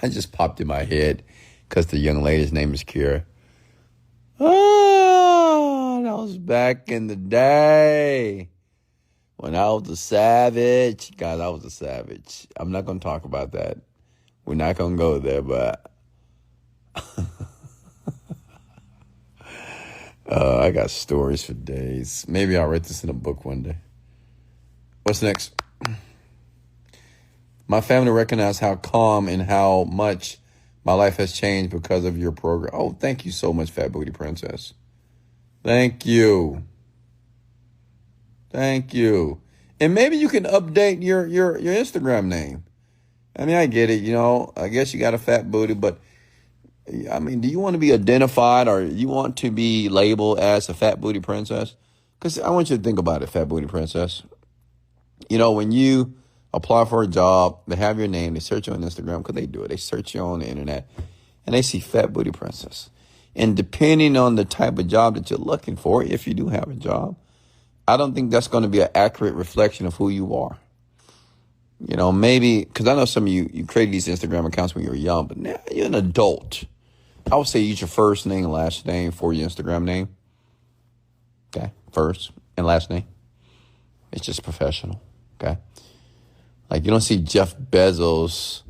I just popped in my head because the young lady's name is Kiara. Oh, that was back in the day when I was a savage. Guys, I was a savage. I'm not going to talk about that. We're not going to go there, but I got stories for days. Maybe I'll write this in a book one day. What's next? My family recognized how calm and how much my life has changed because of your program. Oh, thank you so much, Fat Booty Princess. Thank you. Thank you. And maybe you can update your Instagram name. I mean, I get it, you know. I guess you got a fat booty, but I mean, do you want to be identified or you want to be labeled as a Fat Booty Princess? Because I want you to think about it, Fat Booty Princess. You know, when you apply for a job, they have your name, they search you on Instagram, because they do it. They search you on the internet, and they see Fat Booty Princess. And depending on the type of job that you're looking for, if you do have a job, I don't think that's going to be an accurate reflection of who you are. You know, maybe, because I know some of you created these Instagram accounts when you were young, but now you're an adult. I would say use your first name and last name for your Instagram name. Okay, first and last name. It's just professional, okay? Like, you don't see Jeff Bezos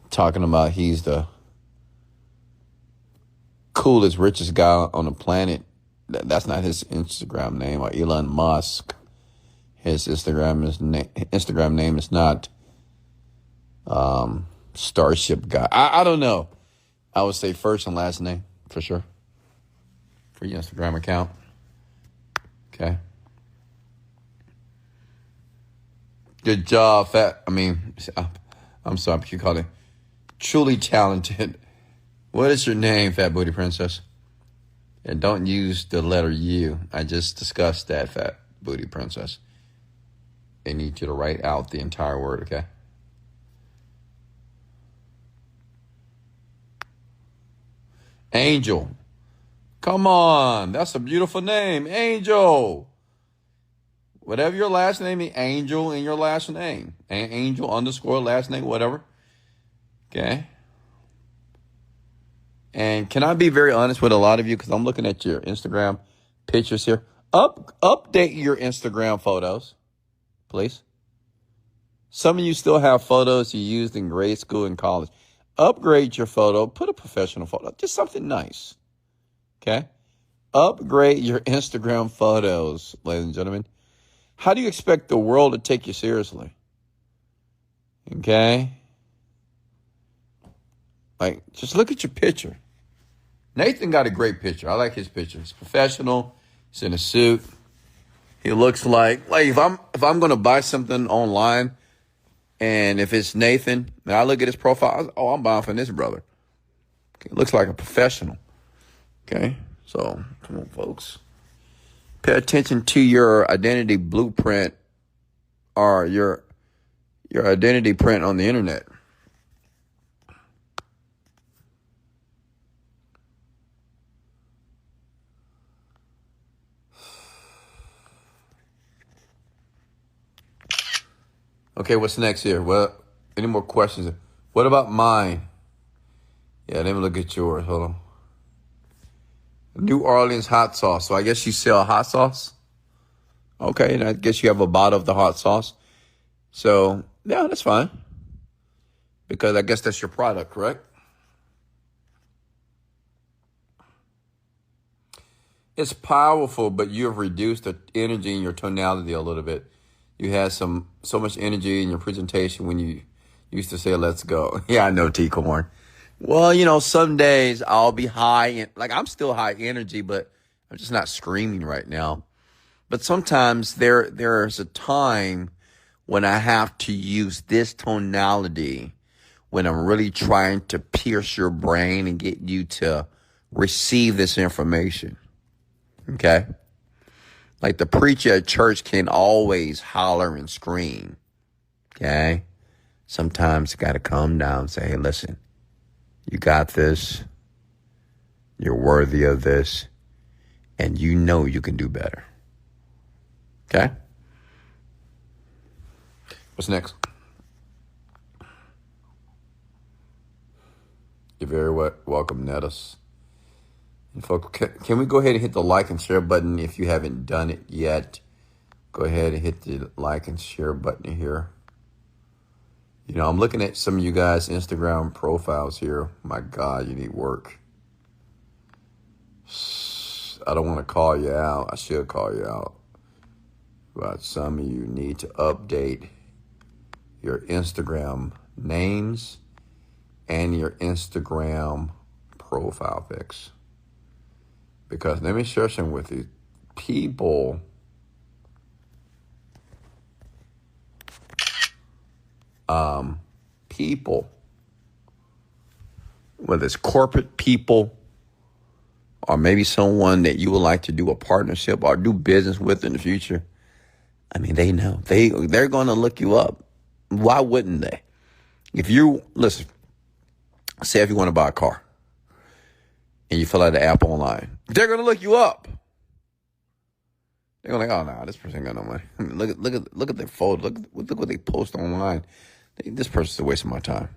talking about he's the coolest, richest guy on the planet. That's not his Instagram name. Or Elon Musk. His Instagram name is not Starship Guy. I don't know. I would say first and last name for sure for your Instagram account. Okay. Good job, I'm sorry, you call it truly talented. What is your name, Fat Booty Princess? And don't use the letter U. I just discussed that, Fat Booty Princess. I need you to write out the entire word, okay? Angel. Come on. That's a beautiful name. Angel. Whatever your last name is, Angel in your last name. Angel _ last name, whatever. Okay. And can I be very honest with a lot of you? Because I'm looking at your Instagram pictures here. Update your Instagram photos, please. Some of you still have photos you used in grade school and college. Upgrade your photo. Put a professional photo. Just something nice. Okay? Upgrade your Instagram photos, ladies and gentlemen. How do you expect the world to take you seriously? Okay? Like, just look at your picture. Nathan got a great picture. I like his picture. It's professional. He's in a suit. He looks like if I'm going to buy something online, and if it's Nathan, and I look at his profile, I'm buying from this brother. Okay, looks like a professional. Okay? So, come on, folks. Pay attention to your identity blueprint or your identity print on the internet. Okay, what's next here? Well, any more questions? What about mine? Yeah, let me look at yours. Hold on. New Orleans hot sauce. So I guess you sell hot sauce? Okay, and I guess you have a bottle of the hot sauce. So, yeah, that's fine. Because I guess that's your product, correct? It's powerful, but you have reduced the energy in your tonality a little bit. You had so much energy in your presentation when you used to say, let's go. Yeah, I know, T. Corn. Well, some days I'll be high, and like I'm still high energy, but I'm just not screaming right now. But sometimes there's a time when I have to use this tonality when I'm really trying to pierce your brain and get you to receive this information. Okay? Like the preacher at church can always holler and scream. Okay? Sometimes you got to calm down and say, hey, listen, you got this. You're worthy of this. And you know you can do better. Okay? What's next? You're very welcome, Nettis. And folks, can we go ahead and hit the like and share button if you haven't done it yet? Go ahead and hit the like and share button here. I'm looking at some of you guys' Instagram profiles here. My God, you need work. I don't want to call you out. I should call you out. But some of you need to update your Instagram names and your Instagram profile pics. Because let me share some with you. People whether it's corporate people or maybe someone that you would like to do a partnership or do business with in the future, I mean, they know. They're going to look you up. Why wouldn't they? Listen, say if you want to buy a car and you fill out the app online, they're going to look you up. They're going to oh, no, this person ain't got no money. I mean, look at their photo. Look what they post online. This person's a waste of my time.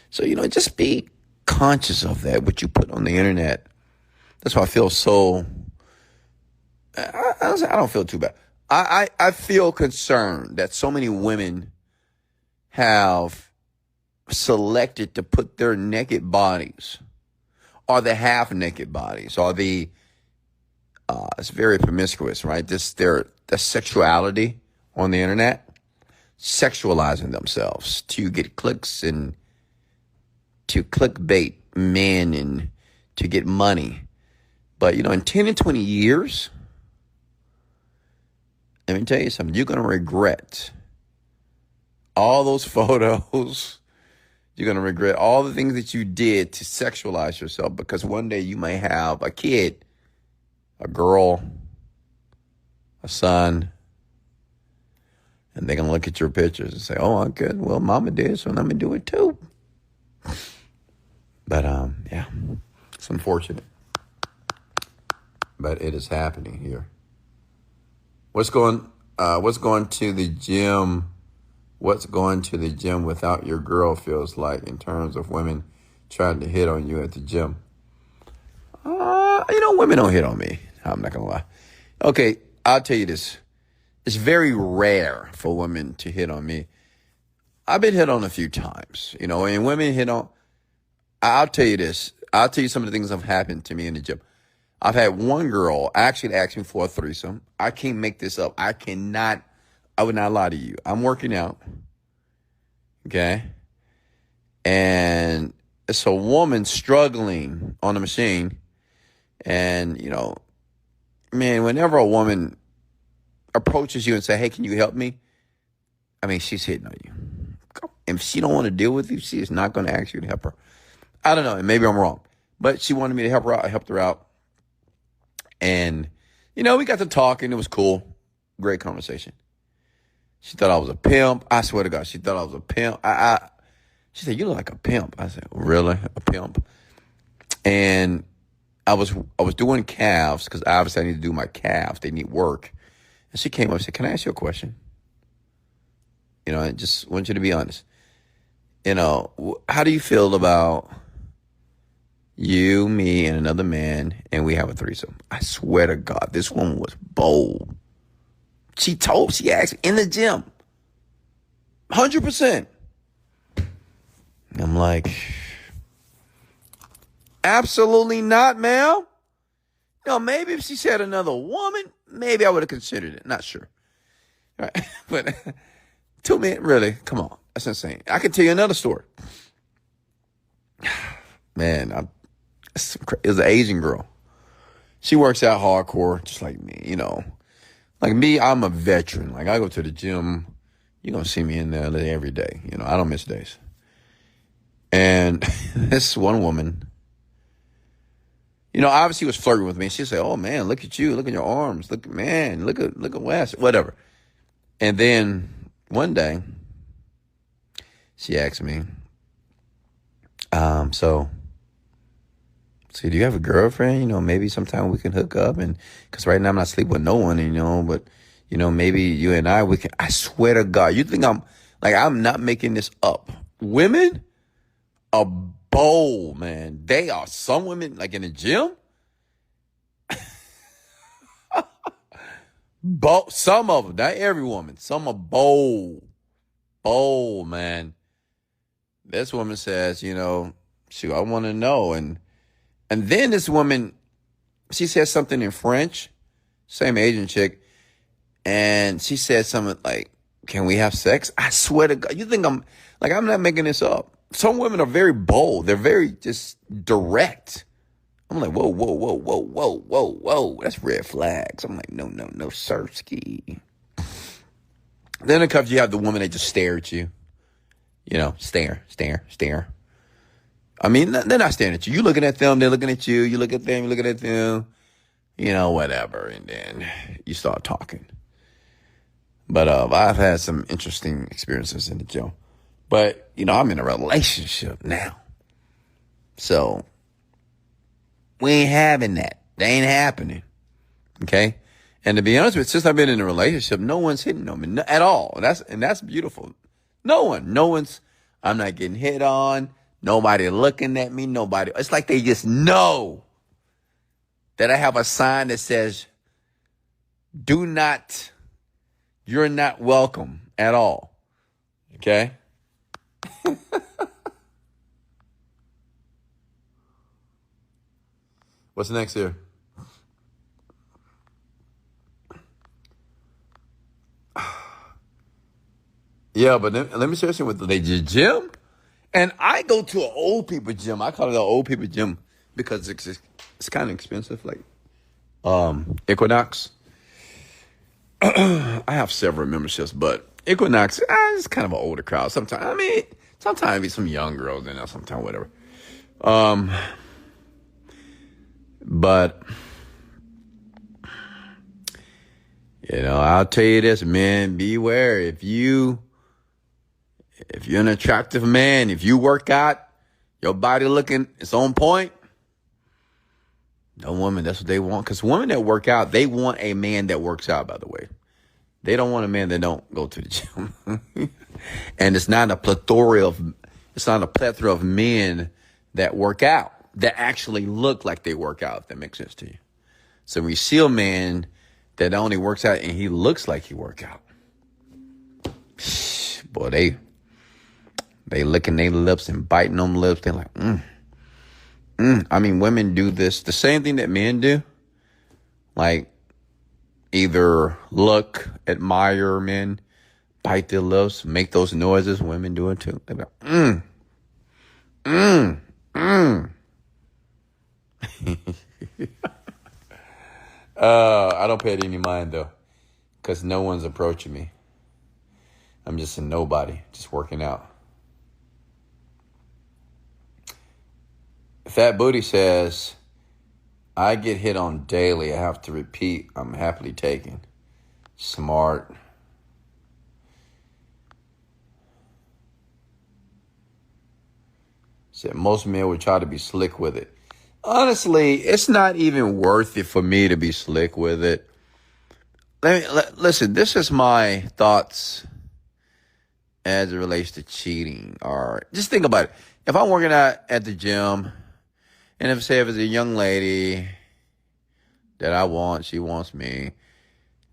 So, just be conscious of that, what you put on the internet. That's why I feel so, I don't feel too bad. I feel concerned that so many women have selected to put their naked bodies or the half naked bodies or it's very promiscuous, right? Their sexuality on the internet, sexualizing themselves to get clicks and to clickbait men and to get money. But, in 10 and 20 years, let me tell you something, you're going to regret all those photos. You're going to regret all the things that you did to sexualize yourself because one day you may have a kid, a girl, a son, and they're going to look at your pictures and say, oh, I'm good. Well, mama did, so I'm going to do it too. But, yeah, it's unfortunate. But it is happening here. What's going to the gym? What's going to the gym without your girl feels like in terms of women trying to hit on you at the gym? Women don't hit on me. I'm not going to lie. Okay, I'll tell you this. It's very rare for women to hit on me. I've been hit on a few times, and women hit on. I'll tell you this. I'll tell you some of the things that have happened to me in the gym. I've had one girl actually ask me for a threesome. I can't make this up. I would not lie to you. I'm working out. Okay. And it's a woman struggling on the machine. And, man, whenever a woman approaches you and say, hey, can you help me? I mean, she's hitting on you. If she don't want to deal with you, she is not going to ask you to help her. I don't know. And maybe I'm wrong. But she wanted me to help her out. I helped her out. And, we got to talking. It was cool. Great conversation. She thought I was a pimp. I swear to God, she thought I was a pimp. She said, you look like a pimp. I said, really? A pimp? And I was doing calves because obviously I need to do my calves. They need work. And she came up and said, can I ask you a question? I just want you to be honest. How do you feel about you, me, and another man, and we have a threesome? I swear to God, this woman was bold. She asked me in the gym. 100%. I'm like, absolutely not, ma'am. Maybe if she said another woman, maybe I would have considered it. Not sure. All right. But 2 men, really? Come on. That's insane. I can tell you another story. Man, it was an Asian girl. She works out hardcore, just like me, Like me, I'm a veteran. Like I go to the gym. You're going to see me in there every day. I don't miss days. And this one woman, obviously was flirting with me. She said, "Oh man, look at you. Look at your arms. Look at Wes, whatever." And then one day she asked me, so do you have a girlfriend? Maybe sometime we can hook up. And cause right now I'm not sleeping with no one, but maybe you and I can, I swear to God, you think I'm not making this up. Women are bold, man. They are. Some women, like in the gym, bold. Some of them, not every woman. Some are bold, man. This woman says, shoot, I want to know. And then this woman, she says something in French, same Asian chick, and she said something like, "Can we have sex?" I swear to God, you think I'm not making this up. Some women are very bold. They're very just direct. I'm like, whoa. That's red flags. I'm like, no, sirski. Then of course you have the woman that just stare at you. Stare. I mean, they're not staring at you. You looking at them, they're looking at you. You look at them, you're looking at them. Whatever. And then you start talking. But I've had some interesting experiences in the gym. But, I'm in a relationship now. So, we ain't having that. They ain't happening. Okay? And to be honest with you, since I've been in a relationship, no one's hitting on me at all. And that's beautiful. No one's, I'm not getting hit on. Nobody looking at me. Nobody. It's like they just know that I have a sign that says, you're not welcome at all. Okay? What's next here? Yeah, but let me share something with the gym. And I go to an old people gym. I call it an old people gym because it's kind of expensive, like Equinox. I have several memberships, but Equinox, it's kind of an older crowd. Sometimes it's some young girls in there, sometimes whatever. But I'll tell you this, man, beware. If you're an attractive man, if you work out, your body looking, it's on point. No woman, that's what they want. Because women that work out, they want a man that works out, by the way. They don't want a man that don't go to the gym. And it's not a plethora of men that work out, that actually look like they work out, if that makes sense to you. So when you see a man that only works out and he looks like he work out, boy, they licking their lips and biting them lips. They're like, I mean, women do this, the same thing that men do. Like, either look, admire men, bite their lips, make those noises. Women do it too. They're like, I don't pay it any mind, though, because no one's approaching me. I'm just a nobody, just working out. Fat Booty says, I get hit on daily. I have to repeat. I'm happily taken. Smart. Said most men would try to be slick with it. Honestly, it's not even worth it for me to be slick with it. Listen, this is my thoughts as it relates to cheating. Or just think about it. If I'm working out at the gym, and if it's a young lady that I want, she wants me,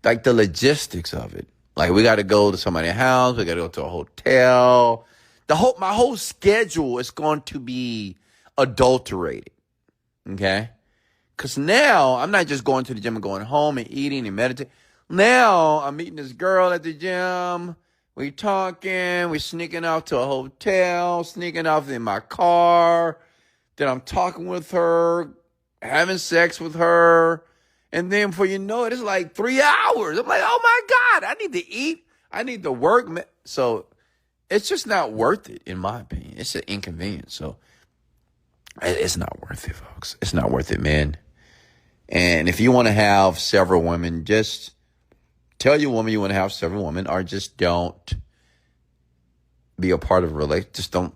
like the logistics of it. Like we got to go to somebody's house, we got to go to a hotel. My whole schedule is going to be adulterated. Okay? Because now I'm not just going to the gym and going home and eating and meditating. Now I'm meeting this girl at the gym. We talking. We sneaking off to a hotel, sneaking off in my car. Then I'm talking with her, having sex with her. And then before you know it, it's like 3 hours. I'm like, oh my God, I need to eat. I need to work. So it's just not worth it, in my opinion. It's an inconvenience. So it's not worth it, folks. It's not worth it, man. And if you want to have several women, just tell your woman you want to have several women, or just don't be a part of a relationship. Just don't,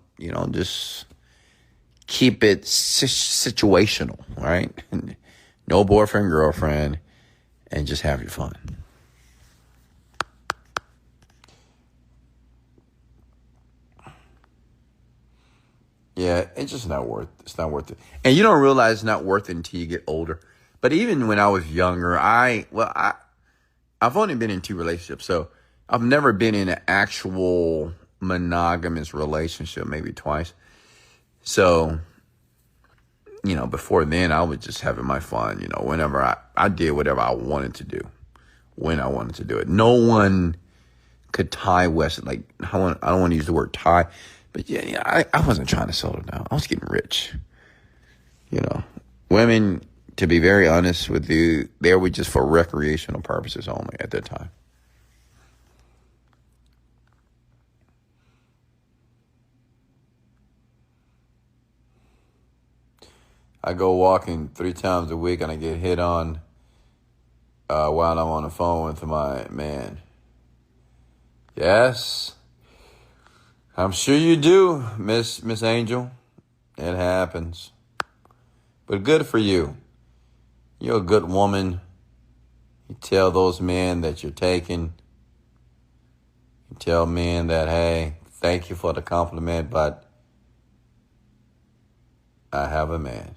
just keep it situational, right? No boyfriend, girlfriend, and just have your fun. Yeah, it's just not worth it. It's not worth it. And you don't realize it's not worth it until you get older. But even when I was younger, I've only been in 2 relationships. So I've never been in an actual monogamous relationship, maybe twice. So, before then, I was just having my fun, whenever I did whatever I wanted to do, when I wanted to do it. No one could tie Wesley. I don't want to use the word tie, but I wasn't trying to settle down. I was getting rich. Women, to be very honest with you, they were just for recreational purposes only at that time. I go walking 3 times a week and I get hit on while I'm on the phone with my man. Yes, I'm sure you do, Miss Angel. It happens. But good for you. You're a good woman. You tell those men that you're taking. You tell men that, hey, thank you for the compliment, but I have a man.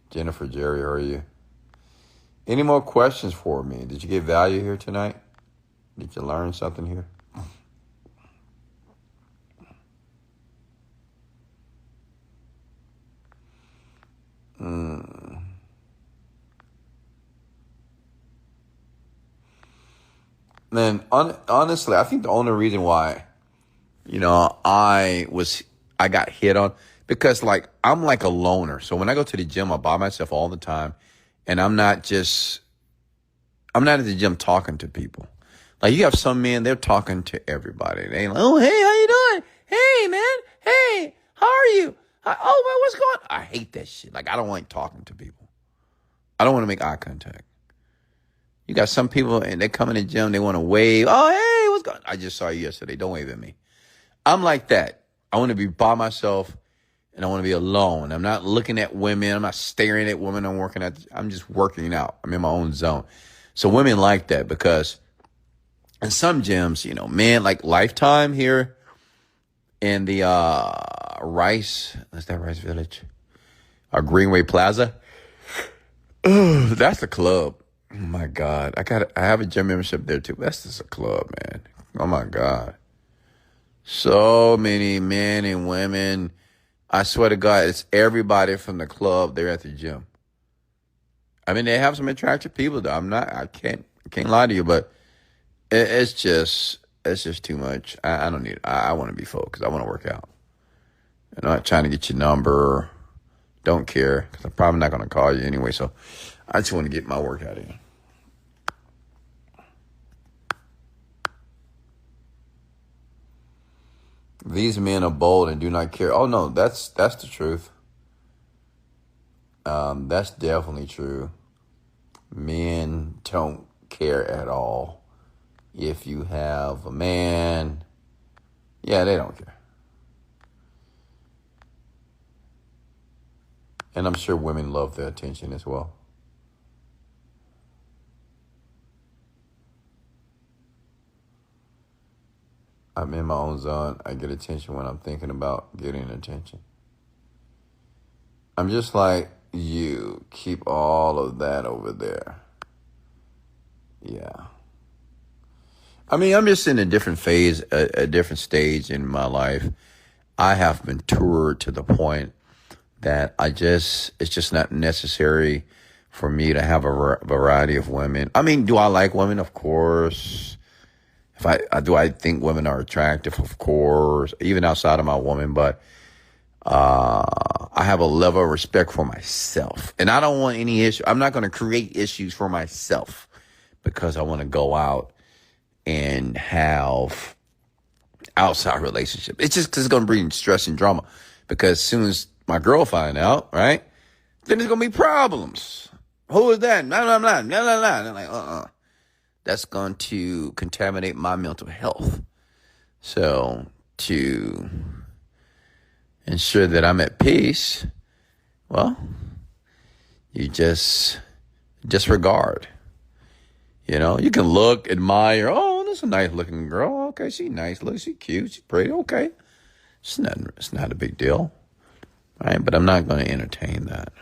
Jennifer, Jerry, how are you? Any more questions for me? Did you get value here tonight? Did you learn something here? Man, honestly, I think the only reason why, I got hit on, because I'm like a loner. So when I go to the gym, I'm by myself all the time, and I'm not at the gym talking to people. Like, you have some men, they're talking to everybody. They like, oh, hey, how you doing? Hey, man. Hey, how are you? Oh, man, what's going on? I hate that shit. I don't like talking to people. I don't want to make eye contact. You got some people, and they come in the gym, they want to wave. Oh, hey, what's going on? I just saw you yesterday. Don't wave at me. I'm like that. I want to be by myself, and I want to be alone. I'm not looking at women. I'm not staring at women. I'm just working out. I'm in my own zone. So women like that, because in some gyms, men like Lifetime here in the Rice Village, or Greenway Plaza. That's a club. Oh my God. I have a gym membership there too. That's just a club, man. Oh my God. So many men and women. I swear to God, it's everybody from the club there at the gym. I mean, they have some attractive people though. I can't lie to you, but it's just too much. I don't need it. I want to be focused. I want to work out. I'm not trying to get your number. Don't care, because I'm probably not going to call you anyway. So I just want to get my workout in. These men are bold and do not care. Oh no, that's the truth. That's definitely true. Men don't care at all. If you have a man, yeah, they don't care. And I'm sure women love the attention as well. I'm in my own zone. I get attention when I'm thinking about getting attention. I'm just like you. Keep all of that over there. Yeah. I mean, I'm just in a different phase, a different stage in my life. I have matured to the point that it's just not necessary for me to have a variety of women. I mean, do I like women? Of course. Do I think women are attractive? Of course, even outside of my woman, but I have a level of respect for myself, and I don't want any issue. I'm not going to create issues for myself because I want to go out and have outside relationship. It's just because it's going to bring stress and drama. Because as soon as my girl find out, right, then there's going to be problems. Who is that? Blah, blah, blah, blah, blah, blah. And I'm like, That's going to contaminate my mental health. So to ensure that I'm at peace, well, you just disregard. You know, you can look, admire. Oh, that's a nice looking girl. Okay, she's nice. Look, she's cute. She's pretty. Okay. It's not a big deal. Right? But I'm not going to entertain that.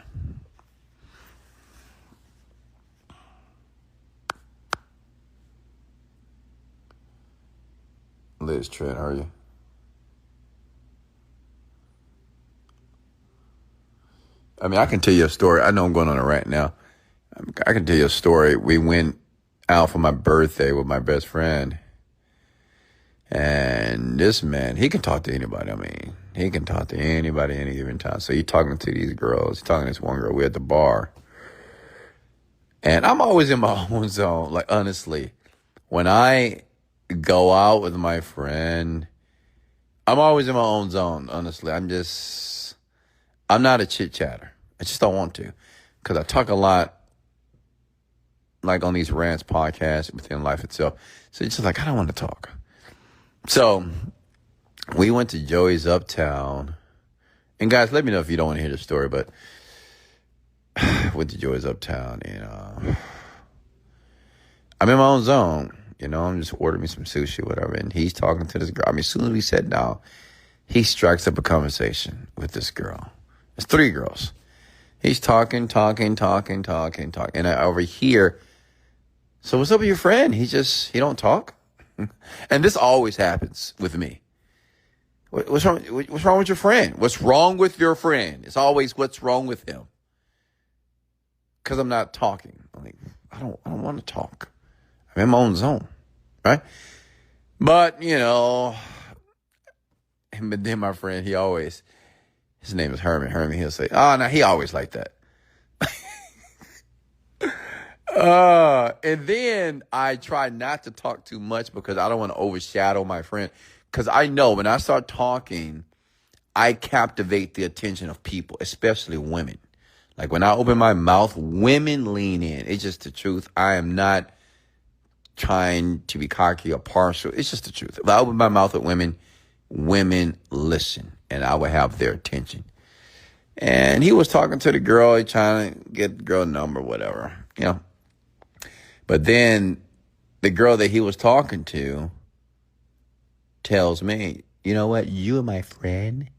Liz Trent, how are you? I mean, I can tell you a story. I know I'm going on a rant now. I can tell you a story. We went out for my birthday with my best friend. And this man, he can talk to anybody. I mean, he can talk to anybody any given time. So he's talking to these girls. He's talking to this one girl. We're at the bar. And I'm always in my own zone. Like, honestly, when I go out with my friend, I'm always in my own zone, honestly. I'm not a chit-chatter. I just don't want to. Because I talk a lot, like on these rants podcasts within life itself. So it's just like, I don't want to talk. So we went to Joey's Uptown. And guys, let me know if you don't want to hear the story, but went to Joey's Uptown and I'm in my own zone. You know, I'm just ordering me some sushi, whatever. And he's talking to this girl. I mean, as soon as we sat down, he strikes up a conversation with this girl. It's 3 girls. He's talking. And I overhear, so what's up with your friend? He don't talk? And this always happens with me. What's wrong with your friend? What's wrong with your friend? It's always what's wrong with him. Because I'm not talking. I'm like, I don't want to talk. I'm in my own zone, right? But, you know, but then my friend, his name is Herman, he'll say, oh, no, he always like that. And then I try not to talk too much because I don't want to overshadow my friend. Because I know when I start talking, I captivate the attention of people, especially women. Like when I open my mouth, women lean in. It's just the truth. I am not trying to be cocky or partial. It's just the truth. If I open my mouth with women, women listen, and I will have their attention. And he was talking to the girl, he trying to get the girl number, whatever, you know. But then the girl that he was talking to tells me, you know what, you and my friend,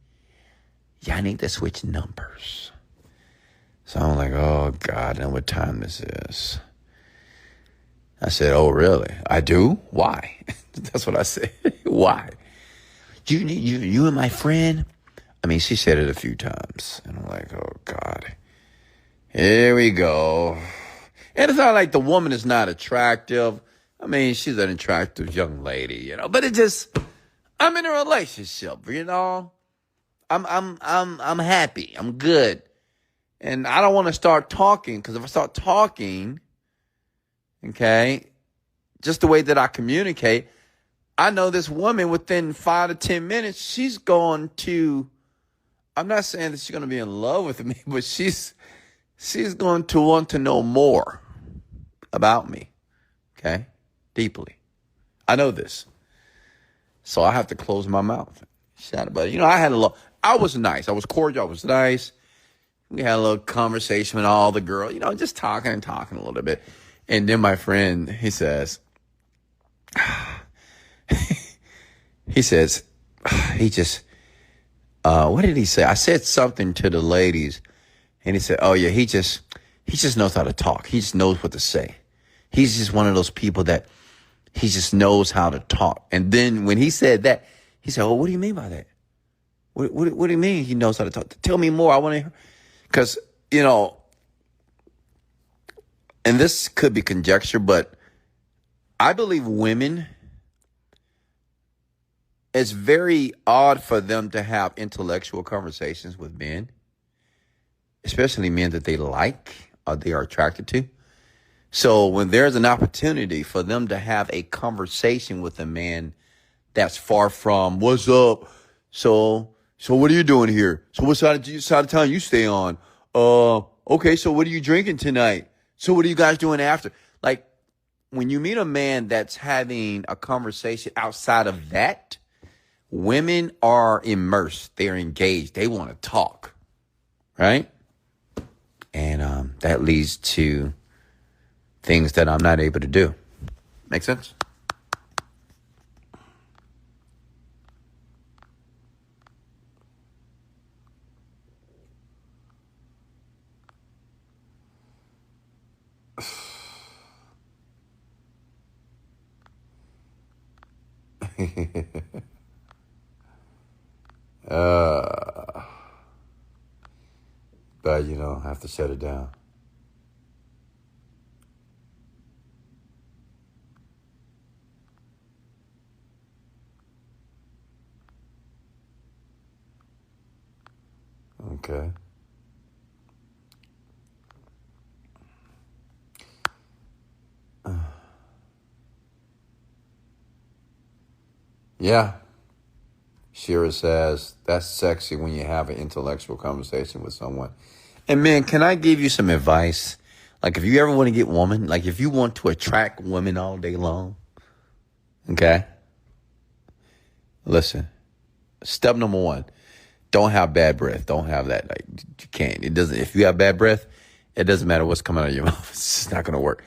y'all need to switch numbers. So I'm like, oh, God, I know what time this is. I said, oh, really? I do? Why? That's what I said. Why? You and my friend? I mean, she said it a few times. And I'm like, oh, God. Here we go. And it's not like the woman is not attractive. I mean, she's an attractive young lady, you know. But I'm in a relationship, you know. I'm happy. I'm good. And I don't want to start talking, because if I start talking, okay, just the way that I communicate, I know this woman within 5 to 10 minutes, she's going to, I'm not saying that she's going to be in love with me, but she's going to want to know more about me, okay, deeply. I know this. So I have to close my mouth. But, you know, I was nice. I was cordial. I was nice. We had a little conversation with all the girls, you know, just talking a little bit. And then my friend, he says, what did he say? I said something to the ladies, and he said, oh, yeah, he just knows how to talk. He just knows what to say. He's just one of those people that he just knows how to talk. And then when he said that, he said, oh, what do you mean by that? What do you mean he knows how to talk? Tell me more. I want to hear. Because, and this could be conjecture, but I believe women, it's very odd for them to have intellectual conversations with men, especially men that they like or they are attracted to. So when there's an opportunity for them to have a conversation with a man that's far from, what's up? So what are you doing here? So what side of town you stay on? Okay, so what are you drinking tonight? So what are you guys doing after? Like, when you meet a man that's having a conversation outside of that, women are immersed. They're engaged. They want to talk, right? And that leads to things that I'm not able to do. Make sense? But I have to shut it down. Okay. Yeah. Shira says, that's sexy when you have an intellectual conversation with someone. And man, can I give you some advice? Like, if you ever want to get woman, like if you want to attract women all day long, okay? Listen, step number one, don't have bad breath. Don't have that. Like, you can't. It doesn't. If you have bad breath, it doesn't matter what's coming out of your mouth. It's just not going to work.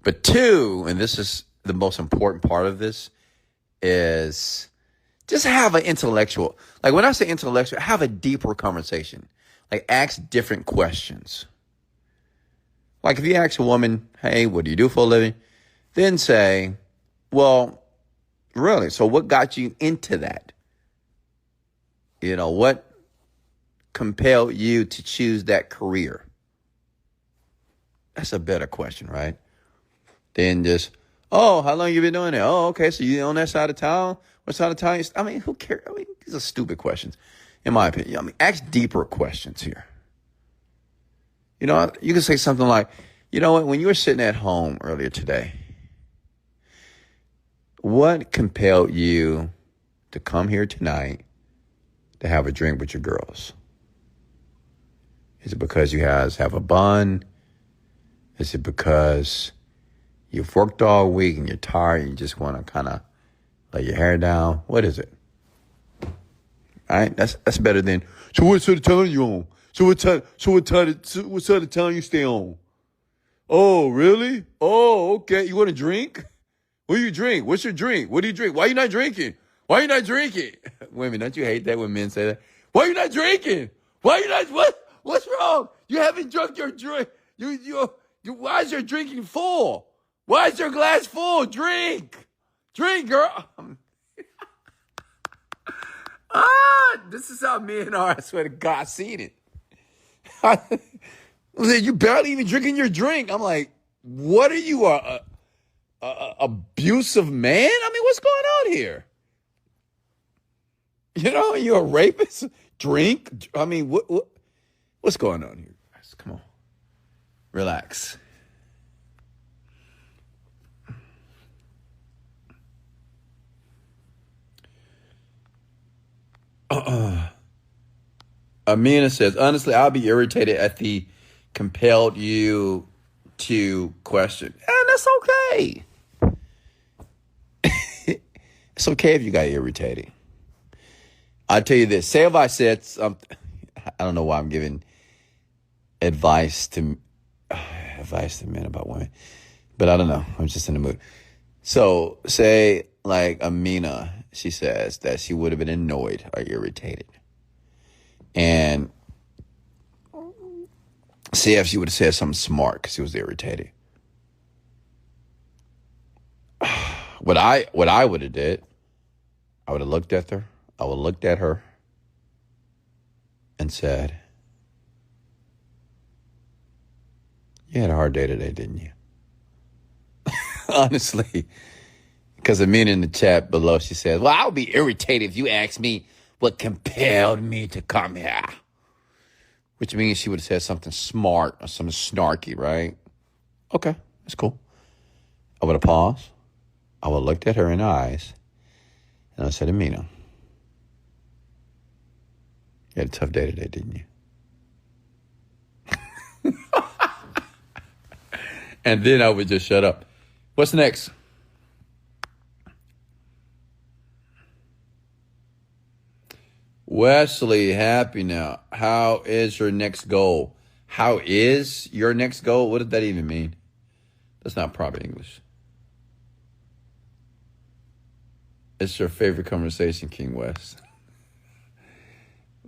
But two, and this is the most important part of this, is just have an intellectual. Like, when I say intellectual, have a deeper conversation. Like, ask different questions. Like, if you ask a woman, hey, what do you do for a living? Then say, well, really? So what got you into that? What compelled you to choose that career? That's a better question, right? Then just, oh, how long you been doing it? Oh, okay, so you on that side of town? What side of town? I mean, who cares? I mean, these are stupid questions, in my opinion. I mean, ask deeper questions here. You can say something like, you know what, when you were sitting at home earlier today, what compelled you to come here tonight to have a drink with your girls? Is it because you guys have a bond? Is it because you've worked all week and you're tired and you just want to kind of lay your hair down? What is it? All right, that's better than, so what side of town are you on? What side of town you stay on? Oh, really? Oh, okay. You want to drink? What do you drink? What's your drink? What do you drink? Why are you not drinking? Why are you not drinking? Women, don't you hate that when men say that? Why are you not drinking? Why are you not, what's wrong? You haven't drunk your drink. Why is your drinking full? Why is your glass full? Drink, girl. This is how men are. I swear to God, I've seen it. You barely even drinking your drink. I'm like, what are you, a abusive man? I mean, what's going on here? You're a rapist. Drink. I mean, what's going on here? Come on, relax. Amina says, honestly, I'll be irritated at the compelled you to question. And that's okay. It's okay if you got irritated. I'll tell you this. Say if I said something, I don't know why I'm giving advice to men about women, but I don't know. I'm just in the mood. So say like Amina, she says that she would have been annoyed or irritated. And see if she would have said something smart because she was irritated. What I would have did, I would have looked at her. I would have looked at her and said, "You had a hard day today, didn't you?" Honestly, because a minute in the chat below, she says, "Well, I'll be irritated if you ask me what compelled me to come here." Which means she would have said something smart or something snarky, right? Okay, that's cool. I would have paused. I would have looked at her in the eyes. And I said, "Amina, you had a tough day today, didn't you?" And then I would just shut up. What's next? Wesley, happy now. How is your next goal? How is your next goal? What does that even mean? That's not proper English. It's your favorite conversation, King West.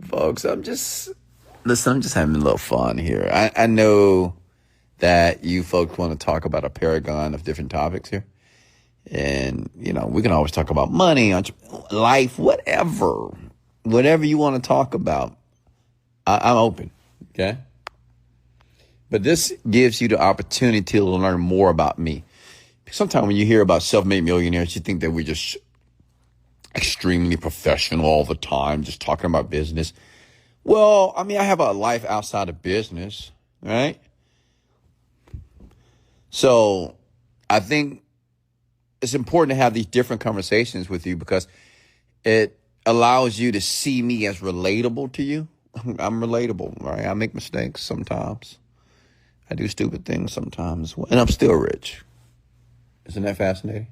Folks, I'm just having a little fun here. I know that you folks want to talk about a paragon of different topics here. And, we can always talk about money, life, whatever. Whatever you want to talk about, I'm open, okay? But this gives you the opportunity to learn more about me. Sometimes when you hear about self-made millionaires, you think that we're just extremely professional all the time, just talking about business. Well, I have a life outside of business, right? So I think it's important to have these different conversations with you because it allows you to see me as relatable to you. I'm relatable, right? I make mistakes sometimes. I do stupid things sometimes. And I'm still rich. Isn't that fascinating?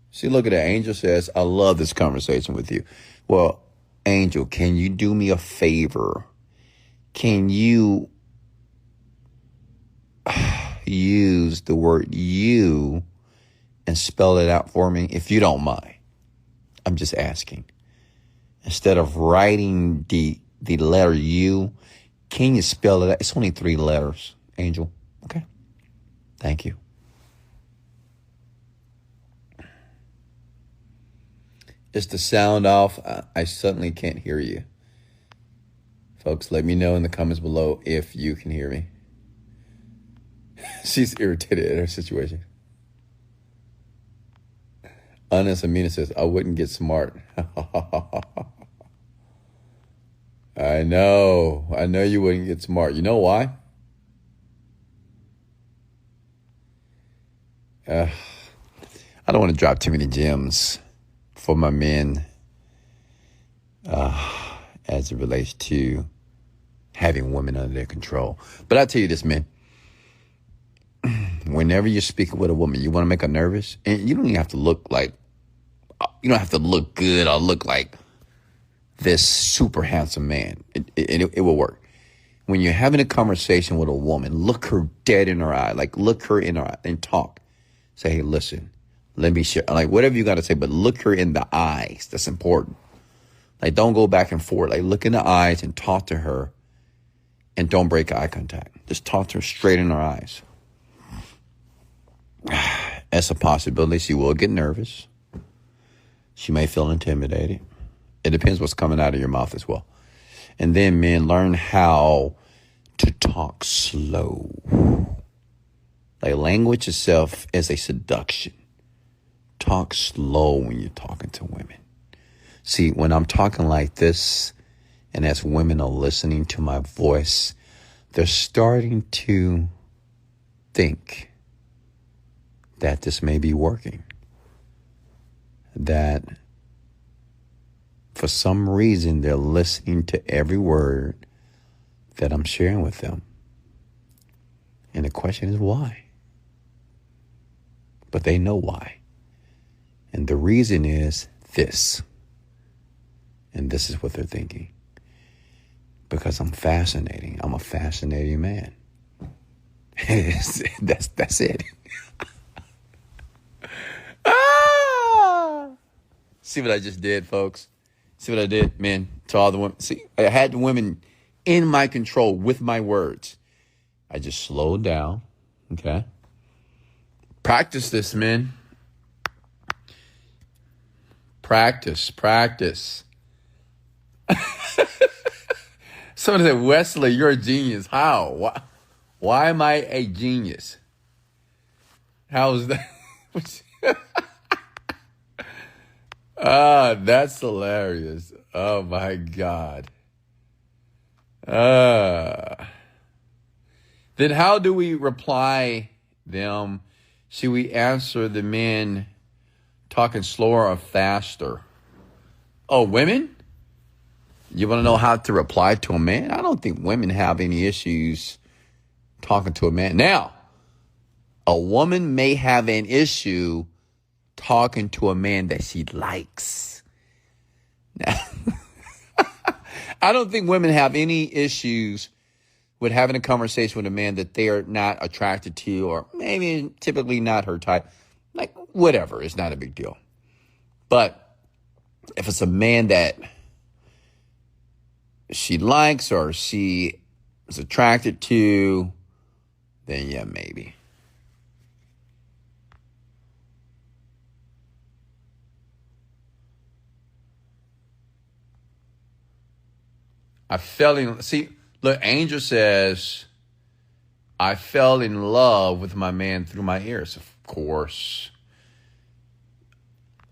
See, look at that. Angel says, "I love this conversation with you." Well, Angel, can you do me a favor? Can you use the word "you" and spell it out for me, if you don't mind? I'm just asking. Instead of writing the letter U, can you spell it out? It's only 3 letters, Angel. Okay. Thank you. Is the sound off? I suddenly can't hear you. Folks, let me know in the comments below if you can hear me. She's irritated at her situation. Honest Amina says, "I wouldn't get smart." I know you wouldn't get smart. You know why? I don't want to drop too many gems for my men as it relates to having women under their control. But I tell you this, man. Whenever you're speaking with a woman, you want to make her nervous, and you don't even have to look like, you don't have to look good or look like this super handsome man. It will work. When you're having a conversation with a woman, look her dead in her eye. Like, look her in her eye and talk. Say, "Hey, listen, let me share." Like, whatever you got to say, but look her in the eyes. That's important. Like, don't go back and forth. Like, look in the eyes and talk to her, and don't break eye contact. Just talk to her straight in her eyes. That's a possibility. She will get nervous. She may feel intimidated. It depends what's coming out of your mouth as well. And then, men, learn how to talk slow. Like, language itself is a seduction. Talk slow when you're talking to women. See, when I'm talking like this, and as women are listening to my voice, they're starting to think that this may be working. That for some reason they're listening to every word that I'm sharing with them. And the question is why? But they know why. And the reason is this. And this is what they're thinking. Because I'm fascinating. I'm a fascinating man. That's it. See what I just did, folks? See what I did, man, to all the women? See, I had the women in my control with my words. I just slowed down, okay? Practice this, man. Practice. Someone said, Wesley, you're a genius. How? Why am I a genius? How is that? That's hilarious. Oh my God. Then how do we reply them? Should we answer the men talking slower or faster? Oh, women? You want to know how to reply to a man? I don't think women have any issues talking to a man. Now, a woman may have an issue talking to a man that she likes. Now, I don't think women have any issues with having a conversation with a man that they are not attracted to, or maybe typically not her type. Like, whatever, it's not a big deal. But if it's a man that she likes or she is attracted to, then yeah, maybe. Look, Angel says, I fell in love with my man through my ears. Of course.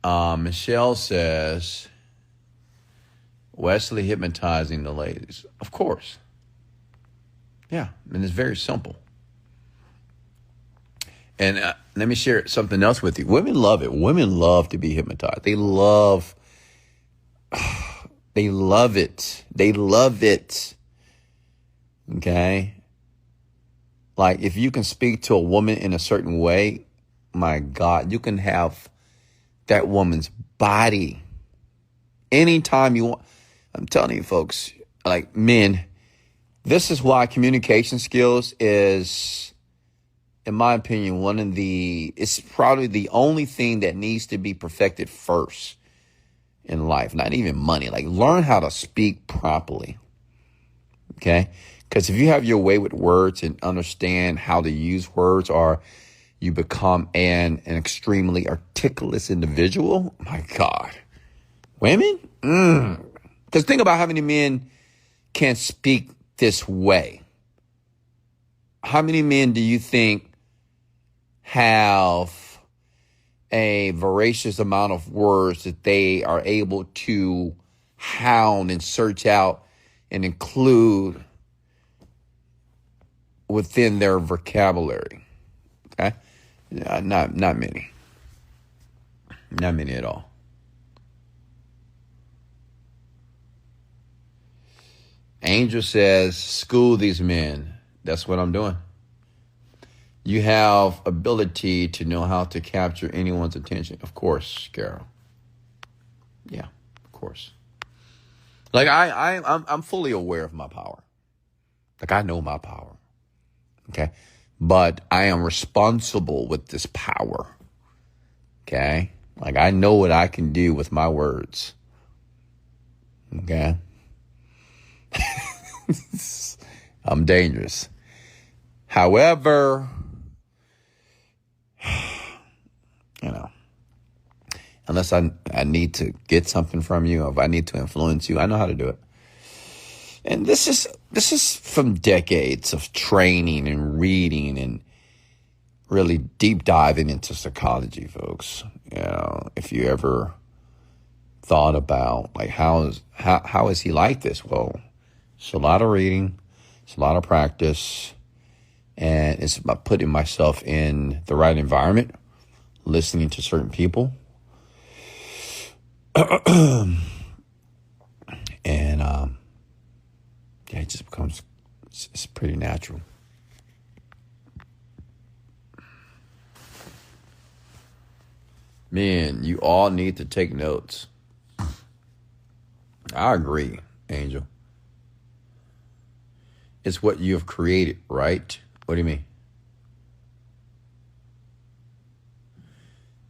Michelle says, Wesley hypnotizing the ladies. Of course. Yeah, and it's very simple. And let me share something else with you. Women love it. Women love to be hypnotized. They love it. They love it. Okay? Like, if you can speak to a woman in a certain way, my God, you can have that woman's body anytime you want. I'm telling you, folks, like men, this is why communication skills is, in my opinion, it's probably the only thing that needs to be perfected first in life. Not even money. Like, learn how to speak properly. Okay? Because if you have your way with words and understand how to use words, or you become an extremely articulate individual, my God. Women? Because think about how many men can speak this way. How many men do you think have a voracious amount of words that they are able to hound and search out and include within their vocabulary? Okay? Not many. Not many at all. Angel says, school these men. That's what I'm doing. You have ability to know how to capture anyone's attention. Of course, Carol. Yeah, of course. Like, I'm fully aware of my power. Like, I know my power. Okay? But I am responsible with this power. Okay? Like, I know what I can do with my words. Okay? I'm dangerous. However, unless I need to get something from you, if I need to influence you, I know how to do it. And this is from decades of training and reading and really deep diving into psychology, folks. If you ever thought about, like, how is he like this? Well, it's a lot of reading, it's a lot of practice, and it's about putting myself in the right environment, listening to certain people. And it just becomes, it's pretty natural. Man, you all need to take notes. I agree, Angel. It's what you have created, right? What do you mean?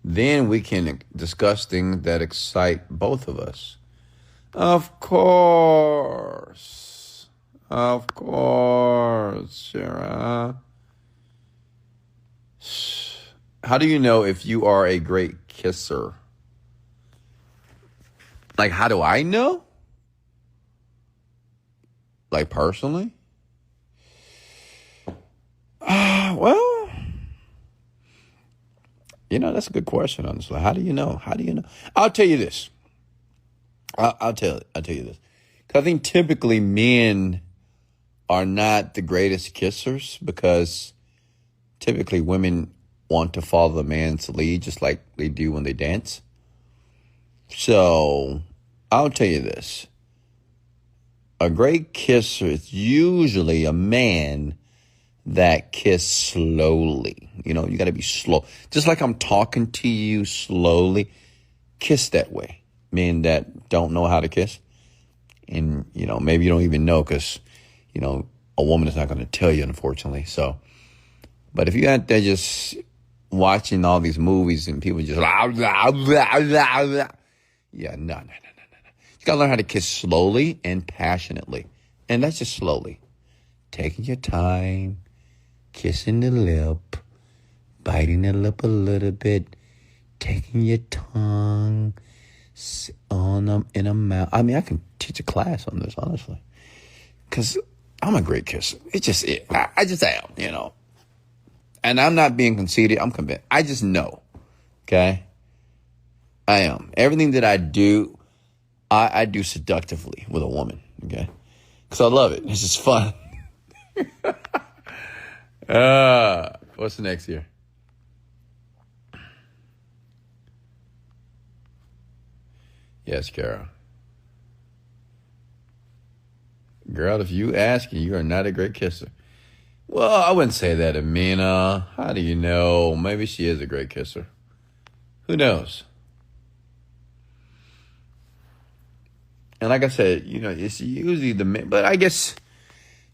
Then we can discuss things that excite both of us. Of course. Of course, Sarah. How do you know if you are a great kisser? Like, how do I know? Like personally? Well, that's a good question, honestly. How do you know? How do you know? I'll tell you this. I'll tell you this. 'Cause I think typically men are not the greatest kissers because typically women want to follow the man's lead just like they do when they dance. So I'll tell you this. A great kisser is usually a man that kiss slowly. You got to be slow. Just like I'm talking to you slowly, kiss that way. Men that don't know how to kiss. And, maybe you don't even know because, a woman is not going to tell you, unfortunately. So, but if you're out there just watching all these movies and people just, yeah, no. You got to learn how to kiss slowly and passionately. And that's just slowly. Taking your time, kissing the lip, biting the lip a little bit, taking your tongue on them in a mouth. I mean, I can teach a class on this, honestly, because I'm a great kisser. I just am, And I'm not being conceited. I'm convinced. I just know, okay? I am. Everything that I do, I do seductively with a woman, okay? Because I love it. It's just fun. What's the next here? Yes, Carol. Girl, if you ask, you are not a great kisser. Well, I wouldn't say that, Amina. How do you know? Maybe she is a great kisser. Who knows? And like I said, it's usually the men. But I guess,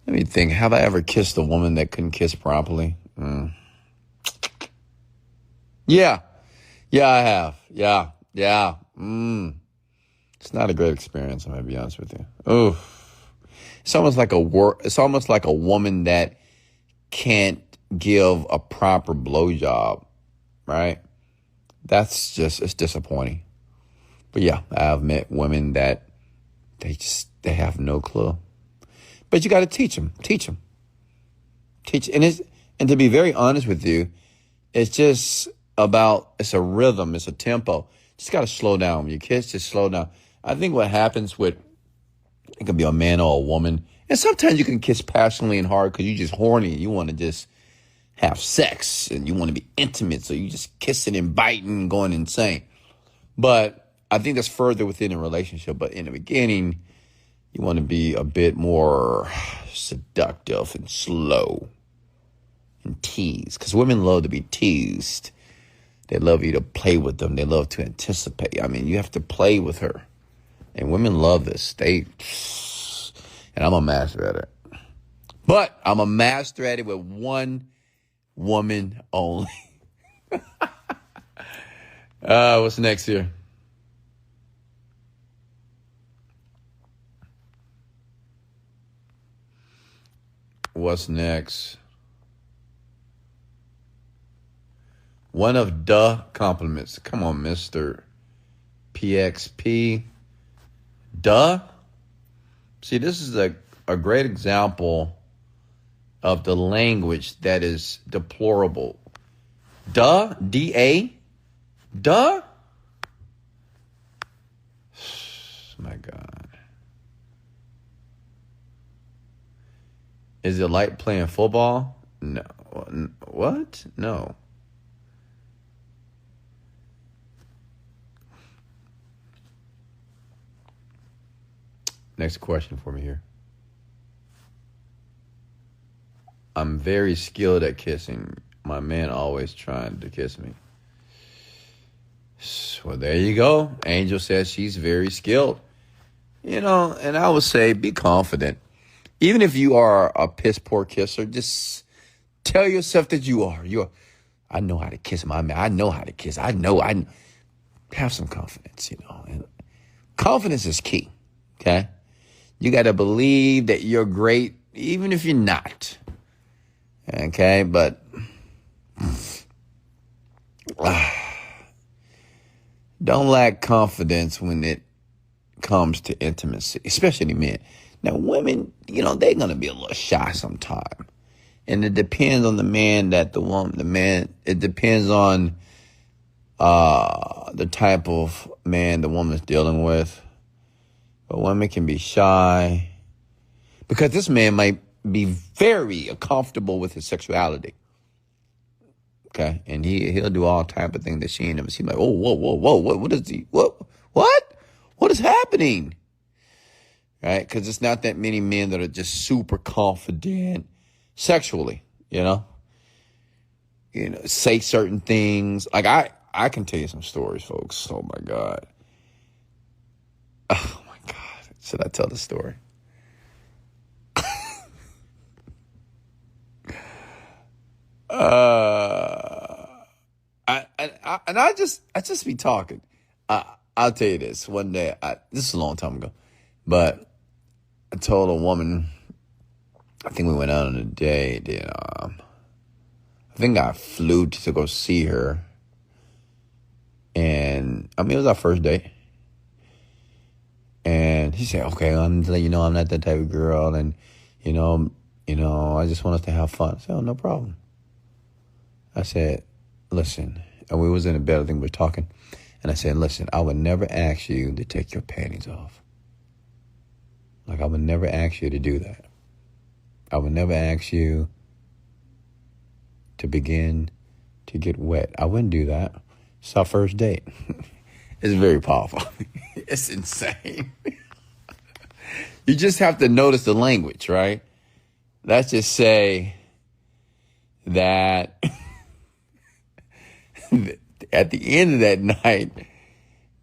let me think. Have I ever kissed a woman that couldn't kiss properly? Yeah. Yeah, I have. Yeah. It's not a great experience, I'm going to be honest with you. Oof. It's almost like a woman that can't give a proper blowjob, right? It's disappointing. But yeah, I've met women that they have no clue. But you got to teach them. And to be very honest with you, it's a rhythm, it's a tempo. Just got to slow down. When you kiss, just slow down. I think what happens it could be a man or a woman. And sometimes you can kiss passionately and hard because you're just horny. You want to just have sex and you want to be intimate. So you just kissing and biting and going insane. But I think that's further within a relationship. But in the beginning, you want to be a bit more seductive and slow and tease. Because women love to be teased. They love you to play with them. They love to anticipate. I mean, you have to play with her. And women love this. And I'm a master at it. But I'm a master at it with one woman only. What's next here? What's next? One of the compliments. Come on, Mr. PXP. Duh. See, this is a great example of the language that is deplorable. Duh. D-A. Duh. My God. Is it like playing football? No. What? No. Next question for me here. I'm very skilled at kissing. My man always trying to kiss me. Well, there you go. Angel says she's very skilled. And I would say be confident. Even if you are a piss poor kisser, just tell yourself that you are. I know how to kiss my man. I know how to kiss. I have some confidence, And confidence is key. Okay. You got to believe that you're great, even if you're not. Okay, but don't lack confidence when it comes to intimacy, especially men. Now, women, they're going to be a little shy sometime. And it depends on the man it depends on the type of man the woman's dealing with. But women can be shy because this man might be very comfortable with his sexuality. Okay. And he'll do all type of things that she ain't never seen. Like, oh, whoa, what is he? What is happening? Right? Because it's not that many men that are just super confident sexually, say certain things. Like I can tell you some stories, folks. Oh my God. Oh my God. Should I tell the story? I just be talking. I'll tell you this. One day, this is a long time ago, but I told a woman, I think we went out on a date, and I think I flew to go see her. And it was our first date. And she said, okay, I'm letting you know I'm not that type of girl. And, I just want us to have fun. I said, oh, no problem. I said, listen, and we was in the bed, I think we were talking. And I said, listen, I would never ask you to take your panties off. Like, I would never ask you to do that. I would never ask you to begin to get wet. I wouldn't do that. It's our first date. It's very powerful. It's insane. You just have to notice the language, right? Let's just say that at the end of that night,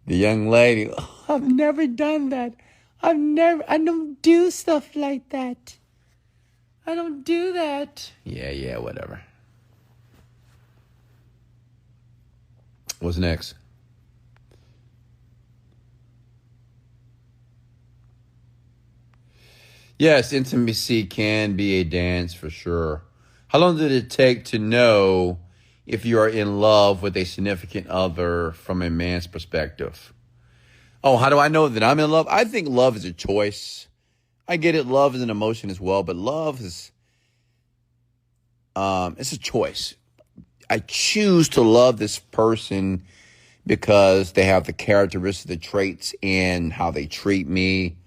the young lady, oh, I've never done that. I don't do stuff like that. I don't do that. Yeah, whatever. What's next? Yes, intimacy can be a dance for sure. How long did it take to know if you are in love with a significant other from a man's perspective? Oh, how do I know that I'm in love? I think love is a choice. I get it. Love is an emotion as well, but love is, it's a choice. I choose to love this person because they have the characteristics, the traits, and how they treat me.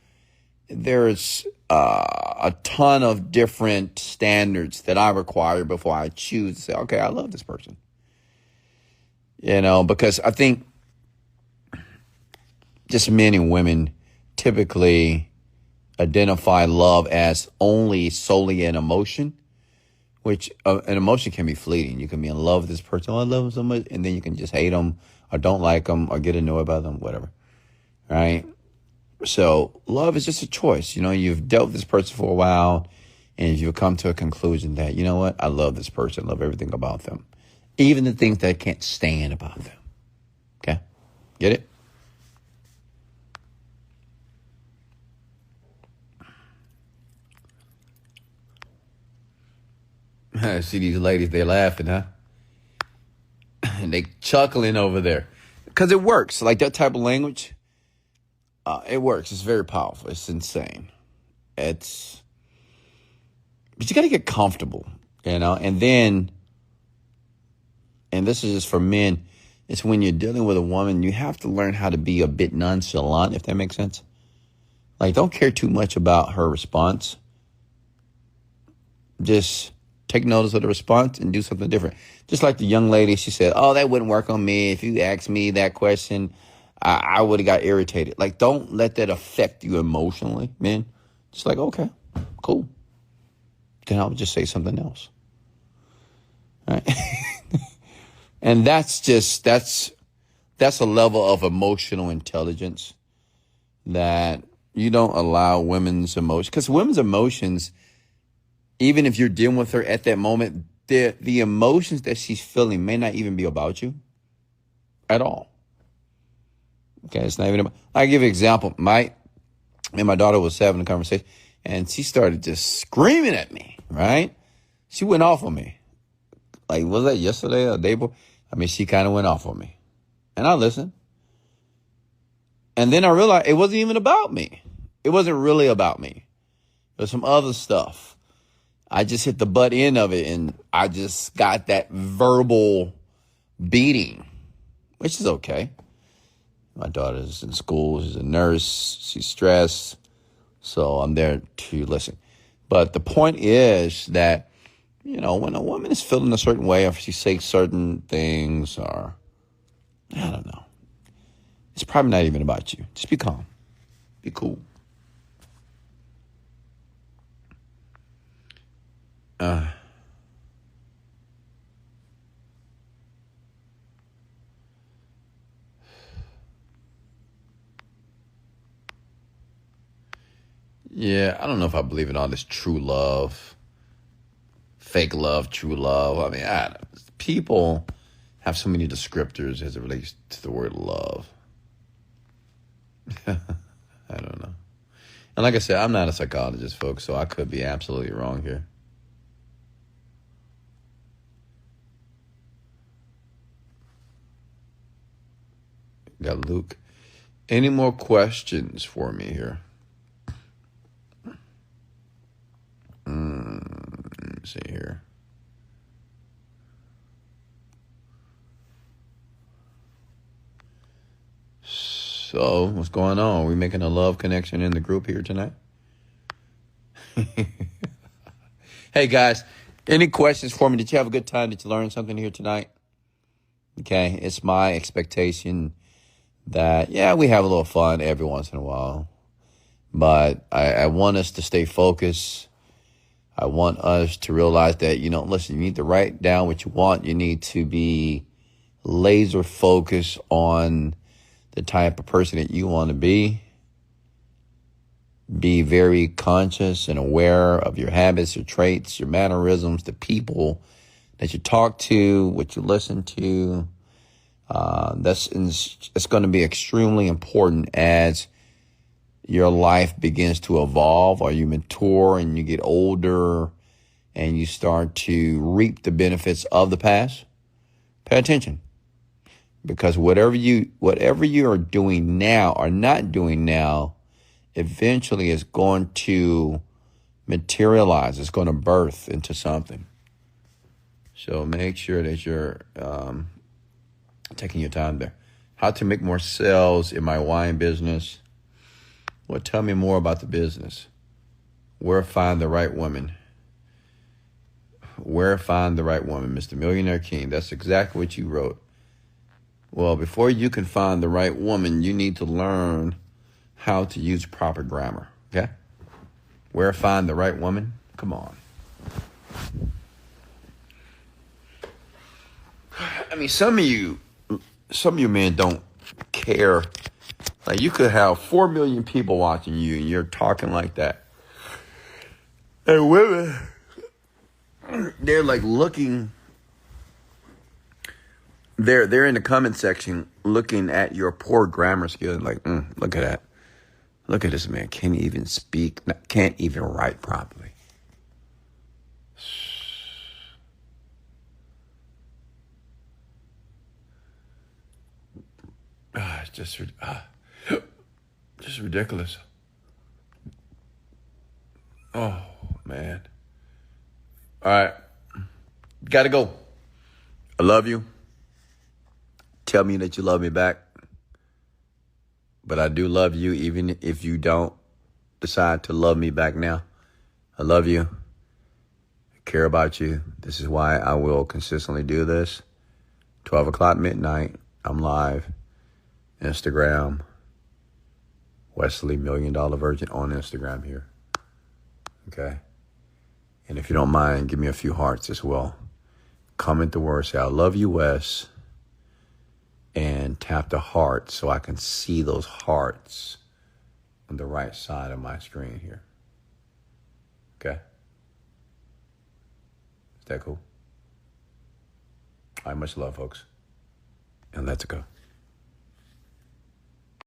There's a ton of different standards that I require before I choose to say, okay, I love this person. Because I think just men and women typically identify love as solely an emotion, which an emotion can be fleeting. You can be in love with this person. Oh, I love them so much. And then you can just hate them or don't like them or get annoyed by them, whatever. Right? So love is just a choice. You've dealt with this person for a while and you've come to a conclusion that, you know what? I love this person. I love everything about them. Even the things that I can't stand about them. Okay? Get it? I see these ladies, they're laughing, huh? And they chuckling over there. Because it works. Like that type of language, it works. It's very powerful. It's insane. But you got to get comfortable, and then, and this is just for men, it's when you're dealing with a woman, you have to learn how to be a bit nonchalant, if that makes sense. Like, don't care too much about her response. Just take notice of the response and do something different. Just like the young lady, she said, oh, that wouldn't work on me. If you asked me that question, I would have got irritated. Like, don't let that affect you emotionally, man. Just like, okay, cool. Then I'll just say something else. Right? And that's a level of emotional intelligence that you don't allow women's emotions. Because women's emotions, even if you're dealing with her at that moment, the emotions that she's feeling may not even be about you at all. Okay, it's not even about, I give you an example. My daughter was having a conversation and she started just screaming at me, right? She went off on me. Like, was that yesterday or the day before? She kind of went off on me. And I listened. And then I realized it wasn't even about me. It wasn't really about me. There's some other stuff. I just hit the butt end of it, and I just got that verbal beating, which is okay. My daughter's in school. She's a nurse. She's stressed. So I'm there to listen. But the point is that, when a woman is feeling a certain way, or if she says certain things, or I don't know, it's probably not even about you. Just be calm. Be cool. Yeah, I don't know if I believe in all this true love, fake love, true love. I mean, people have so many descriptors as it relates to the word love. I don't know. And like I said, I'm not a psychologist, folks, so I could be absolutely wrong here. Got Luke. Any more questions for me here? Let me see here. So, what's going on? Are we making a love connection in the group here tonight? Hey, guys, any questions for me? Did you have a good time? Did you learn something here tonight? Okay, it's my expectation that, we have a little fun every once in a while. But I want us to stay focused. I want us to realize that, listen, you need to write down what you want. You need to be laser focused on the type of person that you want to be. Be very conscious and aware of your habits, your traits, your mannerisms, the people that you talk to, what you listen to. It's going to be extremely important as your life begins to evolve, or you mature and you get older and you start to reap the benefits of the past. Pay attention, because whatever you are doing now or not doing now, eventually is going to materialize. It's going to birth into something. So make sure that you're taking your time there. How to make more sales in my wine business. Well, tell me more about the business. Where find the right woman? Where find the right woman, Mr. Millionaire King? That's exactly what you wrote. Well, before you can find the right woman, you need to learn how to use proper grammar, okay? Where find the right woman? Come on. I mean, some of you men don't care. Like, you could have 4 million people watching you and you're talking like that. And women, they're like looking, they're in the comment section looking at your poor grammar skills, like, look at that. Look at this man, can't even speak, can't even write properly. It's just ridiculous. Oh, man. All right. Gotta go. I love you. Tell me that you love me back. But I do love you even if you don't decide to love me back now. I love you. I care about you. This is why I will consistently do this. 12 o'clock midnight. I'm live. Instagram. Wesley Virgin on Instagram here. Okay? And if you don't mind, give me a few hearts as well. Comment the word, say, I love you, Wes. And tap the heart so I can see those hearts on the right side of my screen here. Okay? Is that cool? All right, much love, folks. And let's go.